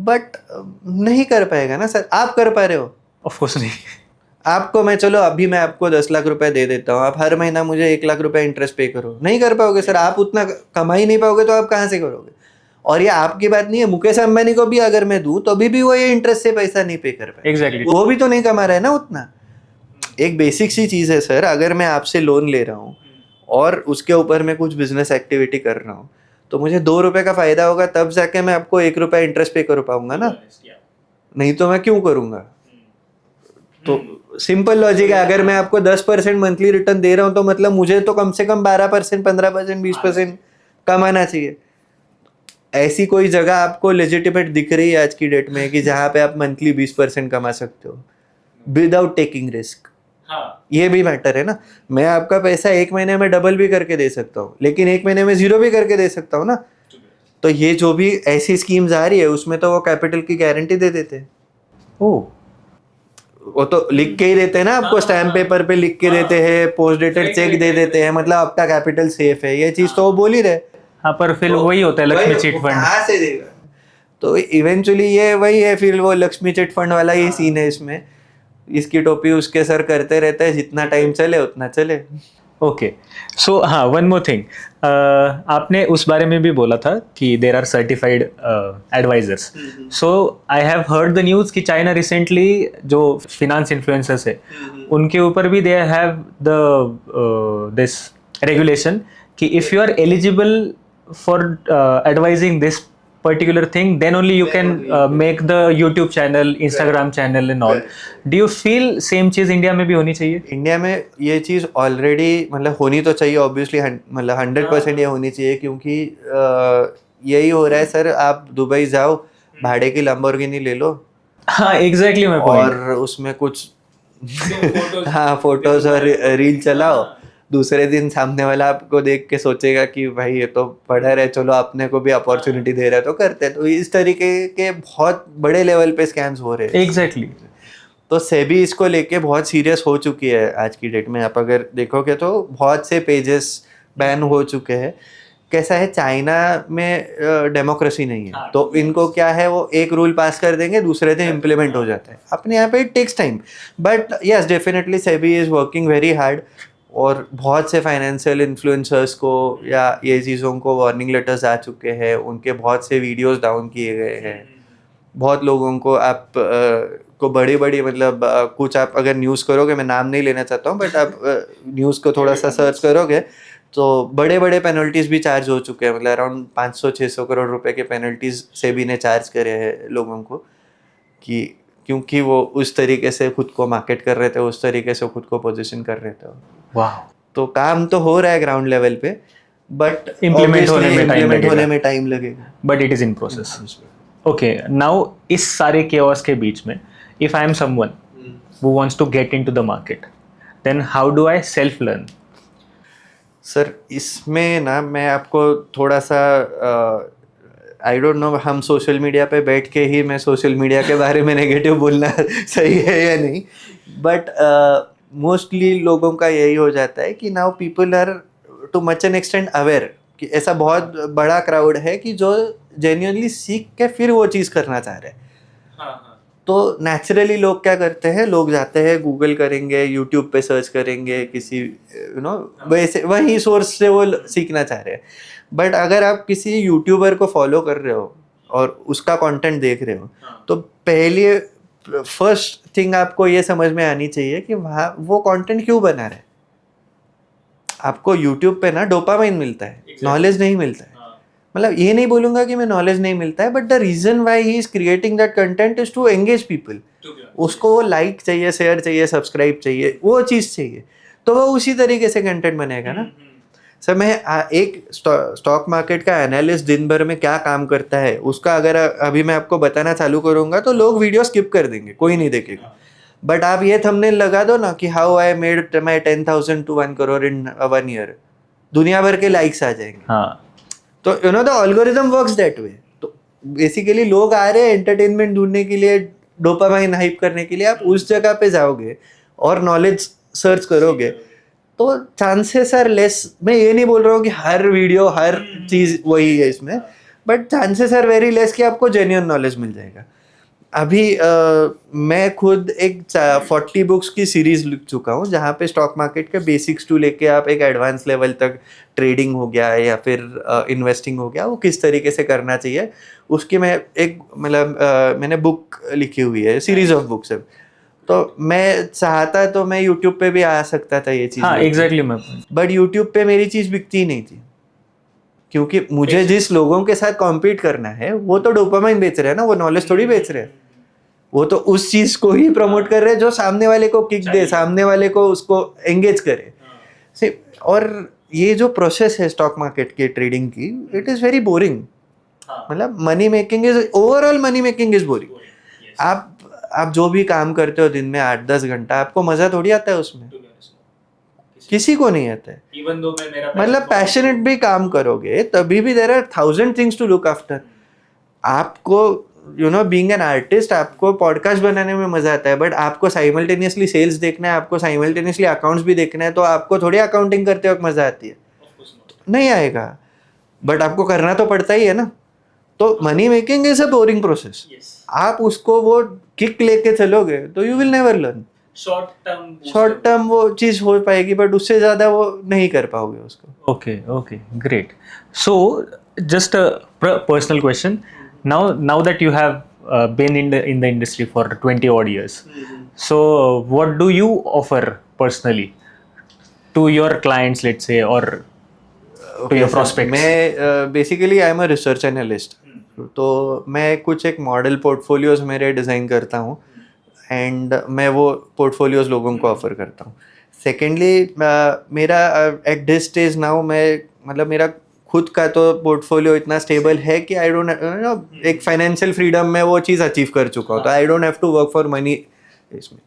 बट नहीं कर पाएगा ना सर। आप कर पा रहे हो? ऑफ कोर्स नहीं। आपको मैं, चलो अभी मैं आपको 10 लाख रुपए दे देता हूँ, आप हर महीना मुझे 1 लाख रुपए इंटरेस्ट पे करो, नहीं कर पाओगे सर। आप उतना कमा ही नहीं पाओगे तो आप कहाँ से करोगे? और ये आपकी बात नहीं है, मुकेश अंबानी को भी अगर मैं दूं तो भी वो ये इंटरेस्ट से पैसा नहीं पे कर पाए। एग्जैक्टली, वो भी तो नहीं कमा रहा है ना उतना। एक बेसिक सी चीज़ है सर, अगर मैं आपसे लोन ले रहा हूँ और उसके ऊपर मैं कुछ बिजनेस एक्टिविटी कर रहा हूँ, तो मुझे 2 रुपये का फायदा होगा, तब जाके मैं आपको 1 रुपया इंटरेस्ट पे कर पाऊंगा ना, नहीं तो मैं क्यों करूँगा? तो सिंपल लॉजिक है, अगर मैं आपको 10% मंथली रिटर्न दे रहा हूँ तो मतलब मुझे तो कम से कम 12%, 15%, 20% कमाना चाहिए। ऐसी कोई जगह आपको लेजिटिमेट दिख रही है आज की डेट में कि जहाँ पे आप मंथली 20% कमा सकते हो विदाउट टेकिंग रिस्क? ये भी मैटर है ना। मैं आपका पैसा 1 महीने में डबल भी करके दे सकता हूँ, लेकिन 1 महीने में 0 भी करके दे सकता हूँ ना। तो ये जो भी ऐसी स्कीम्स आ रही है उसमें तो वो कैपिटल की गारंटी दे देते हैं। ओह, वो तो लिख के ही देते हैं ना आपको, स्टैम्प पेपर पे लिख के देते हैं, पोस्ट डेटेड चेक दे देते हैं, मतलब आपका कैपिटल सेफ है, ये चीज तो वो बोल ही रहे। हाँ, पर फिर वही होता है लक्ष्मी चिट फंड। कहाँ से देगा? तो इवेंचुअली ये वही है, फिर वो लक्ष्मी चिट फंड वाला ही सीन है इसमें। इसकी टोपी उसके सर करते रहते हैं, जितना टाइम चले उतना चले। ओके, सो हाँ, वन मोर थिंग, आपने उस बारे में भी बोला था कि there are certified advisors. So I have heard the news कि चाइना रिसेंटली जो फिनांस इन्फ्लुएंसर्स है उनके ऊपर भी they have the this regulation कि if you are eligible for advising this particular thing, then only you can make the YouTube channel, Instagram channel and all. Do you feel same cheese India में भी होनी चाहिए? India में ये चीज़ already मतलब होनी तो चाहिए ऑब्वियसली, मतलब 100% ये होनी चाहिए, क्योंकि यही हो रहा है सर. आप दुबई जाओ, भाड़े की लैम्बोर्गिनी ले लो. हाँ, एग्जैक्टली माय पॉइंट. और उसमें कुछ हाँ फोटोज और रील चलाओ. दूसरे दिन सामने वाला आपको देख के सोचेगा कि भाई ये तो पढ़ा रहे, चलो अपने को भी अपॉर्चुनिटी दे रहा है तो करते हैं. तो इस तरीके के बहुत बड़े लेवल पे स्कैम्स हो रहे हैं. एग्जैक्टली. तो सेबी इसको लेके बहुत सीरियस हो चुकी है आज की डेट में. आप अगर देखोगे तो बहुत से पेजेस बैन हो चुके हैं. कैसा है, चाइना में डेमोक्रेसी नहीं है, तो इनको क्या है, वो एक रूल पास कर देंगे, दूसरे दिन इम्प्लीमेंट हो जाता है. अपने यहाँ पे it takes time, but yes definitely SEBI is working very hard. और बहुत से फाइनेंशियल इन्फ्लुएंसर्स को या ये चीज़ों को वार्निंग लेटर्स आ चुके हैं, उनके बहुत से वीडियोस डाउन किए गए हैं. बहुत लोगों को आप को बड़ी बड़ी मतलब कुछ आप अगर न्यूज़ करोगे, मैं नाम नहीं लेना चाहता हूँ, बट आप न्यूज़ को थोड़ा सा सर्च करोगे तो बड़े बड़े पेनल्टीज भी चार्ज हो चुके हैं. मतलब अराउंड 500-600 करोड़ रुपए के पेनल्टीज सेबी ने चार्ज करे हैं लोगों को, कि क्योंकि वो उस तरीके से खुद को मार्केट कर रहे थे, उस तरीके से खुद को पोजीशन कर रहे थे. वाह. तो काम तो हो रहा है ग्राउंड लेवल पे, बट इम्प्लीमेंट होने में टाइम लगेगा. But it is in process. Okay, now इस सारे केओस के बीच में if I am someone who wants to get into the market, then how do I self learn? Sir इसमें ना मैं आपको थोड़ा सा आई डोंट नो, हम सोशल मीडिया पे बैठ के ही मैं सोशल मीडिया के बारे में नेगेटिव बोलना सही है या नहीं, बट मोस्टली लोगों का यही हो जाता है कि now people are too much an extent aware कि ऐसा बहुत बड़ा क्राउड है कि जो जेन्युइनली सीख के फिर वो चीज़ करना चाह रहे हैं. तो नेचुरली लोग क्या करते हैं, लोग जाते हैं, गूगल करेंगे, यूट्यूब पे सर्च करेंगे, किसी वैसे वही सोर्स से वो सीखना चाह रहे हैं. बट अगर आप किसी यूट्यूबर को फॉलो कर रहे हो और उसका कंटेंट देख रहे हो, तो पहले फर्स्ट थिंग आपको ये समझ में आनी चाहिए कि वहाँ वो कंटेंट क्यों बना रहा है. आपको यूट्यूब पे ना डोपामाइन मिलता है, नॉलेज नहीं मिलता है. मतलब ये नहीं बोलूंगा कि मैं नॉलेज नहीं मिलता है, but the reason why he is creating that content is to engage people. उसको वो लाइक चाहिए, शेयर चाहिए, सब्सक्राइब चाहिए, वो चीज़ चाहिए, तो वो उसी तरीके से कंटेंट बनेगा ना. सर मैं एक स्टॉक मार्केट का एनालिस्ट दिन भर में क्या काम करता है उसका अगर अभी मैं आपको बताना चालू करूंगा तो लोग वीडियो स्किप कर देंगे, कोई नहीं देखेगा. बट आप ये थंबनेल लगा दो ना कि how I made my 10,000 to 1 crore in 1 year, दुनिया भर के लाइक्स आ जाएंगे. हाँ. तो you know the algorithm works that way. तो बेसिकली लोग आ रहे हैं एंटरटेनमेंट ढूंढने के लिए, डोपामाइन हाइप करने के लिए. आप उस जगह पे जाओगे और नॉलेज सर्च करोगे तो चांसेस आर लेस. मैं ये नहीं बोल रहा हूँ कि हर वीडियो हर चीज़ वही है इसमें, but chances are very less कि आपको जेन्युइन नॉलेज मिल जाएगा. अभी मैं खुद एक 40 बुक्स की सीरीज लिख चुका हूँ जहाँ पे स्टॉक मार्केट के बेसिक्स टू लेके आप एक एडवांस लेवल तक, ट्रेडिंग हो गया या फिर इन्वेस्टिंग हो गया, वो किस तरीके से करना चाहिए उसकी मैं एक मतलब मैंने बुक लिखी हुई है, सीरीज ऑफ बुक्स है. तो मैं चाहता तो मैं यूट्यूब पे भी आ सकता था ये चीज़. हाँ एग्जैक्टली. बट यूट्यूब पे मेरी चीज़ बिकती ही नहीं थी, क्योंकि मुझे जिस लोगों के साथ कॉम्पीट करना है वो तो डोपामाइन बेच रहे हैं ना, वो नॉलेज थोड़ी बेच रहे हैं. वो तो उस चीज को ही प्रमोट कर रहे हैं जो सामने वाले को किक दे, सामने वाले को उसको एंगेज करे. और ये जो प्रोसेस है स्टॉक मार्केट के ट्रेडिंग की, इट इज वेरी बोरिंग. मतलब money making is overall money making is boring. आप जो भी काम करते हो दिन में 8-10 घंटा, आपको मजा थोड़ी आता है उसमें, किसी को नहीं आता है. मतलब पैशनेट भी काम करोगे तभी भी there are 1000 things to look after. आपको you know being an artist, आपको पॉडकास्ट बनाने में मजा आता है, बट आपको साइमल्टेनियसली सेल्स देखना है, आपको साइमल्टेनियसली अकाउंट्स भी देखना है, तो आपको थोड़ी अकाउंटिंग करते वक्त मजा आती है? नहीं आएगा. बट आपको करना तो पड़ता ही है ना. तो money making is a boring process. आप उसको वो किक लेके चलोगे तो you will never learn. Short term वो चीज हो पाएगी, बट उससे ज्यादा वो नहीं कर पाओगे उसको. Okay, great. So, just a personal question. Now that you have been in the industry for 20 odd years, so what do you offer personally to your clients, let's say, or to your prospects? मैं basically I am a research analyst. तो मैं कुछ एक model portfolios मेरे design करता हूँ and मैं वो पोर्टफोलियोज लोगों को ऑफर करता हूँ. सेकेंडली मेरा एट दिस स्टेज नाउ मैं मतलब मेरा खुद का तो पोर्टफोलियो इतना स्टेबल है कि आई डोंट नो एक फाइनेंशियल फ्रीडम में वो चीज़ अचीव कर चुका हूँ, तो I don't have to work for money इसमें.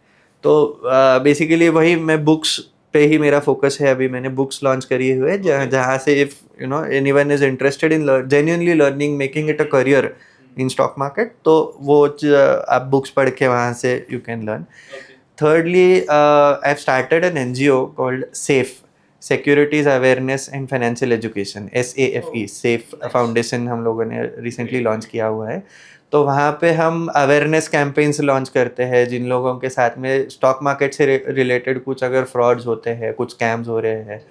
तो बेसिकली वही मैं बुक्स पे ही मेरा फोकस है. अभी मैंने बुक्स लॉन्च करी हुई है जहाँ से if you know anyone is interested in genuinely learning making it a career in stock market, तो वो आप बुक्स पढ़ के वहाँ से you can learn. Thirdly, I've started an NGO called SAFE, Securities Awareness and Financial Education, SAFE, SAFE foundation हम लोगों ने रिसेंटली लॉन्च किया हुआ है. तो वहाँ पे हम अवेयरनेस कैंपेन्स लॉन्च करते हैं जिन लोगों के साथ में स्टॉक मार्केट से रिलेटेड कुछ अगर फ्रॉड्स होते हैं, कुछ स्कैम्स हो रहे हैं,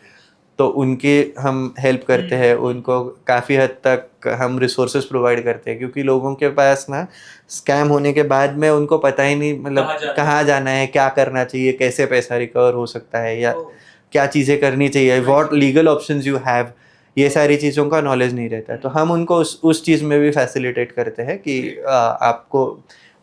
तो उनकी हम हेल्प करते हैं. उनको काफ़ी हद तक हम रिसोर्सेज प्रोवाइड करते हैं, क्योंकि लोगों के पास ना स्कैम होने के बाद में उनको पता ही नहीं मतलब कहाँ जाना है, क्या करना चाहिए, कैसे पैसा रिकवर हो सकता है, या क्या चीज़ें करनी चाहिए, what legal options you have, ये सारी चीज़ों का नॉलेज नहीं रहता है. तो हम उनको उस चीज़ में भी फैसिलिटेट करते हैं कि आपको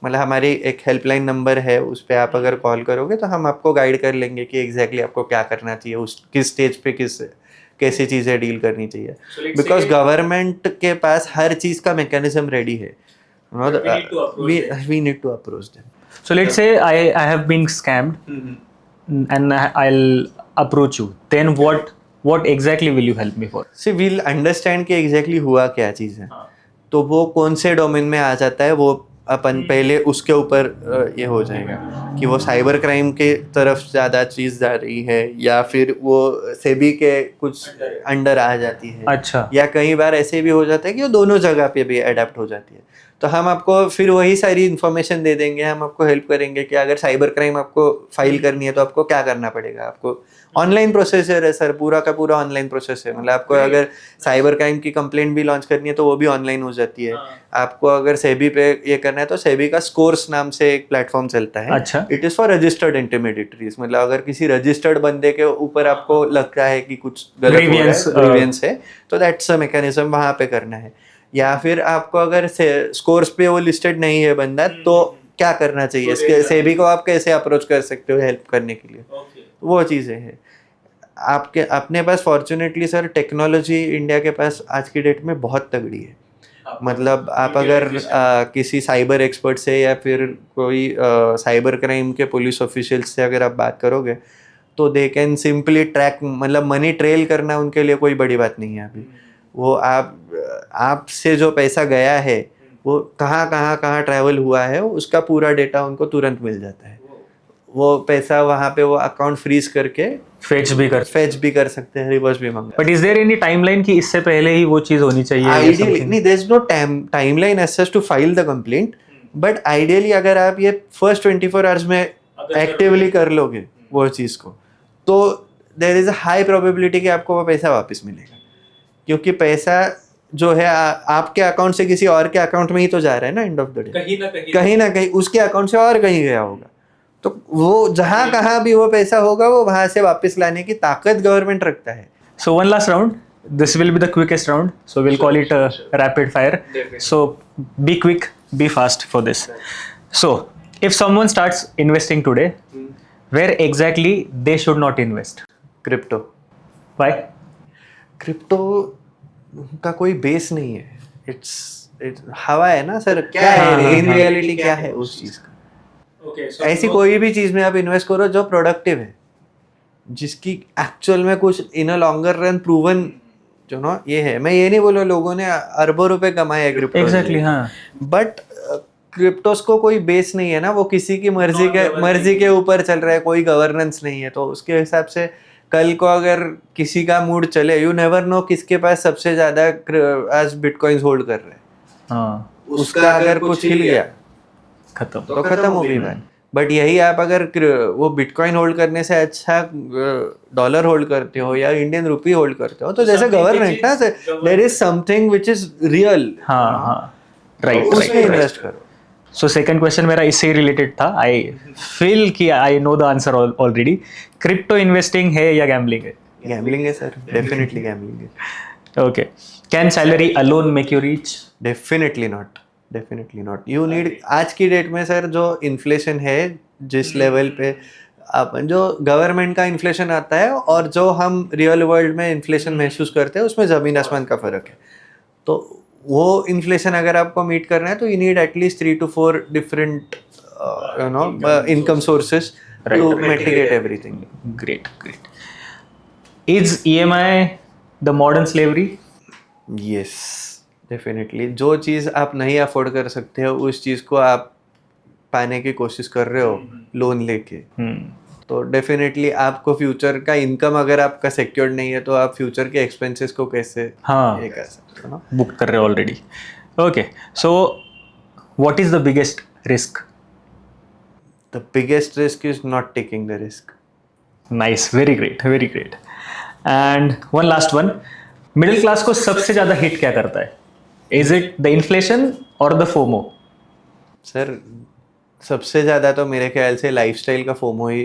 मतलब हमारी एक हेल्पलाइन नंबर है, उस पर आप अगर कॉल करोगे तो हम आपको गाइड कर लेंगे कि एग्जैक्टली आपको क्या करना चाहिए, उस किस स्टेज पे कैसी चीज़ें डील करनी चाहिए. बिकॉज गवर्नमेंट के पास हर चीज़ का मैकेनिज्म रेडी है. We need to approach them. So let's say I have been scammed and I'll approach you. Then what exactly will you help me for? See, we'll understand कि exactly हुआ क्या चीज़ है. तो वो कौन से डोमेन में आ जाता है वो अपन पहले उसके ऊपर ये हो जाएगा कि वो साइबर क्राइम के तरफ ज़्यादा चीज़ जा रही है या फिर वो सेबी के कुछ अंडर आ जाती है. अच्छा. या कई बार ऐसे भी हो जाता है कि वो दोनों जगह पे भी अडेप्ट हो जाती है. तो हम आपको फिर वही सारी इन्फॉर्मेशन दे देंगे. हम आपको हेल्प करेंगे कि अगर साइबर क्राइम आपको फाइल करनी है तो आपको क्या करना पड़ेगा. आपको ऑनलाइन प्रोसेसर है सर, पूरा का पूरा ऑनलाइन प्रोसेस है. मतलब आपको अगर साइबर क्राइम की कंप्लेंट भी लॉन्च करनी है तो वो भी ऑनलाइन हो जाती है. आपको अगर सेबी पे ये करना है तो सेबी का स्कोर्स नाम से एक प्लेटफॉर्म चलता है. अच्छा. इट इज़ फॉर रजिस्टर्ड मतलब अगर किसी रजिस्टर्ड बंदे के ऊपर आपको लगता है कि कुछ गलत हो रहा है, ग्रीवियंस है, तो दैट्स अ मैकेनिज्म वहाँ पे करना है. या फिर आपको अगर स्कोर्स पे वो लिस्टेड नहीं है बंदा तो क्या करना चाहिए, इसके सेबी को आप कैसे अप्रोच कर सकते हो हेल्प करने के लिए. वो चीज़ें हैं. आपके अपने पास फॉर्चुनेटली सर टेक्नोलॉजी इंडिया के पास आज की डेट में बहुत तगड़ी है. मतलब आप अगर किसी साइबर एक्सपर्ट से या फिर कोई साइबर क्राइम के पुलिस ऑफिशियल्स से अगर आप बात करोगे तो दे कैन सिंपली ट्रैक, मतलब मनी ट्रेल करना उनके लिए कोई बड़ी बात नहीं है. अभी वो आपसे जो पैसा गया है वो कहाँ ट्रैवल हुआ है, उसका पूरा डेटा उनको तुरंत मिल जाता है. वो पैसा वहाँ पे वो अकाउंट फ्रीज करके फेच भी कर सकते हैं, रिवर्स भी मंगा. But is there any timeline कि इससे पहले ही वो चीज होनी चाहिए? आइडियली नहीं, there is no timeline as such to file the complaint, but ideally अगर आप ये फर्स्ट 24 आवर्स में एक्टिवली कर लोगे वो चीज़ को, तो there is a high probability कि आपको वो पैसा वापस मिलेगा. क्योंकि पैसा जो है आपके अकाउंट से किसी और के अकाउंट में ही तो जा रहा है ना. एंड ऑफ द डे कहीं ना कहीं उसके अकाउंट से और कहीं गया होगा. तो वो जहाँ कहाँ भी वो पैसा होगा वो वहाँ से वापस लाने की ताकत गवर्नमेंट रखता है. So one last round. This will be the quickest round. So we'll call it rapid fire. So be quick, be fast for this. So if someone starts investing today, where exactly they should not invest? Crypto. Why? Crypto का कोई base नहीं है. It's हवा है ना sir. क्या है in reality, क्या है उस चीज़ का. ऐसी कोई भी चीज़ में आप इन्वेस्ट करो जो प्रोडक्टिव है, जिसकी एक्चुअल में कुछ इन अ लॉन्गर रन प्रूवन जो ना ये है. मैं ये नहीं बोल रहा लोगों ने अरबों रुपए कमाए हैं क्रिप्टो. एग्जैक्टली. हाँ. बट क्रिप्टोस को कोई बेस नहीं है ना. वो किसी की मर्जी के ऊपर चल रहा है, कोई गवर्नेंस नहीं है. तो उसके हिसाब से कल को अगर किसी का मूड चले, यू नेवर नो किसके पास सबसे ज्यादा आज बिटकॉइंस होल्ड कर रहे हैं. हाँ. उसका अगर कुछ हिल गया खत्म. तो खत्म हो गई बात. बट यही आप अगर वो बिटकॉइन होल्ड करने से अच्छा डॉलर होल्ड करते हो या इंडियन रुपी होल्ड करते हो, तो जैसे गवर्नमेंट ना, there is something which is real, हाँ राइट, उसमें इन्वेस्ट करो. सो सेकंड क्वेश्चन मेरा इससे ही रिलेटेड था. आई फील कि I know the answer already. Crypto investing है या गैम्बलिंग है? गैम्बलिंग है सर, डेफिनेटली गैम्बलिंग है. Okay. Can salary alone make you rich? Definitely not, definitely not. You need, आज की डेट में सर जो इन्फ्लेशन है, जिस लेवल पे अपन जो गवर्नमेंट का इन्फ्लेशन आता है और जो हम रियल वर्ल्ड में इन्फ्लेशन महसूस करते हैं, उसमें ज़मीन आसमान का फ़र्क है. तो वो इन्फ्लेशन अगर आपको मीट करना है तो you need at least 3 to 4 different income sources to mitigate everything. Great. Is EMI the modern slavery? Yes, definitely. जो चीज़ आप नहीं अफोर्ड कर सकते हो, उस चीज़ को आप पाने की कोशिश कर रहे हो लोन लेके, तो डेफिनेटली आपको फ्यूचर का इनकम अगर आपका सिक्योर्ड नहीं है, तो आप फ्यूचर के एक्सपेंसेस को कैसे ये कर सकते हो ना, बुक कर रहे हो already. Okay. So what is the biggest risk? The biggest risk is not taking the risk. Nice, very great. And one last one. Middle class को सबसे ज्यादा हिट क्या करता है? इज इट द इन्फ्लेशन और द फोमो? सर सबसे ज़्यादा तो मेरे ख्याल से लाइफस्टाइल का फोमो ही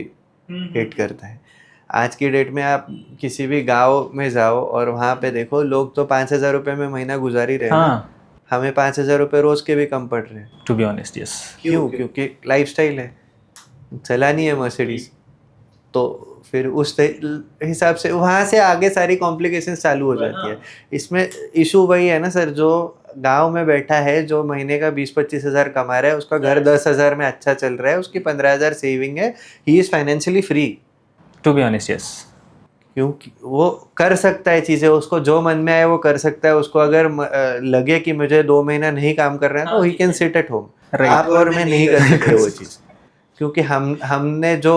हिट करता है. आज की डेट में आप किसी भी गांव में जाओ और वहाँ पे देखो, लोग तो 5,000 रुपये में महीना गुजार ही रहे हैं. हमें 5,000 रुपये रोज के भी कम पड़ रहे हैं. To be honest, yes. क्यों? क्योंकि लाइफस्टाइल है, चलानी है मर्सिडीज. तो फिर उस हिसाब से वहाँ से आगे सारी कॉम्प्लिकेशंस चालू हो जाती है. इसमें इशू वही है ना सर, जो गांव में बैठा है, जो महीने का 20-25 हज़ार कमा रहा है, उसका घर 10,000 में अच्छा चल रहा है, उसकी 15,000 सेविंग है, he is financially free. To be honest, yes. क्योंकि वो कर सकता है चीज़ें, उसको जो मन में आए वो कर सकता है. उसको अगर लगे कि मुझे 2 महीना नहीं काम कर रहा है, तो he can sit at home. आप और मैं नहीं कर सकते वो चीज़, क्योंकि हमने जो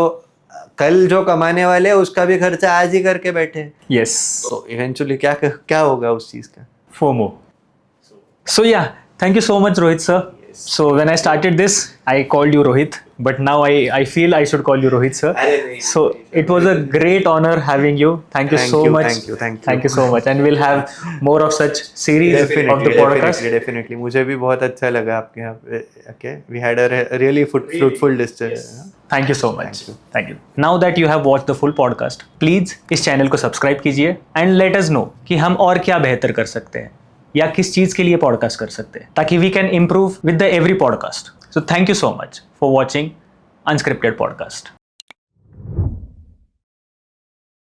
कल जो कमाने वाले हैं उसका भी खर्चा आज ही करके बैठे. यस. तो इवेंचुअली क्या होगा उस चीज़ का? FOMO. So yeah, thank you so much, Rohit sir. So when I started this, I called you Rohit, but now I feel I should call you Rohit sir. So it was a great honor having you. Thank you so much. Thank you so much. And we'll have more of such series of the podcast. Definitely. मुझे भी बहुत अच्छा लगा आपके यहाँ पे. Okay, we had a really fruitful discussion. Thank you so much. Thank you. Now that you have watched the full podcast, please इस channel को सब्सक्राइब कीजिए and let us know कि हम और क्या बेहतर कर सकते हैं या किस चीज़ के लिए पॉडकास्ट कर सकते हैं, ताकि we can improve with the every podcast. So thank you so much for watching unscripted podcast.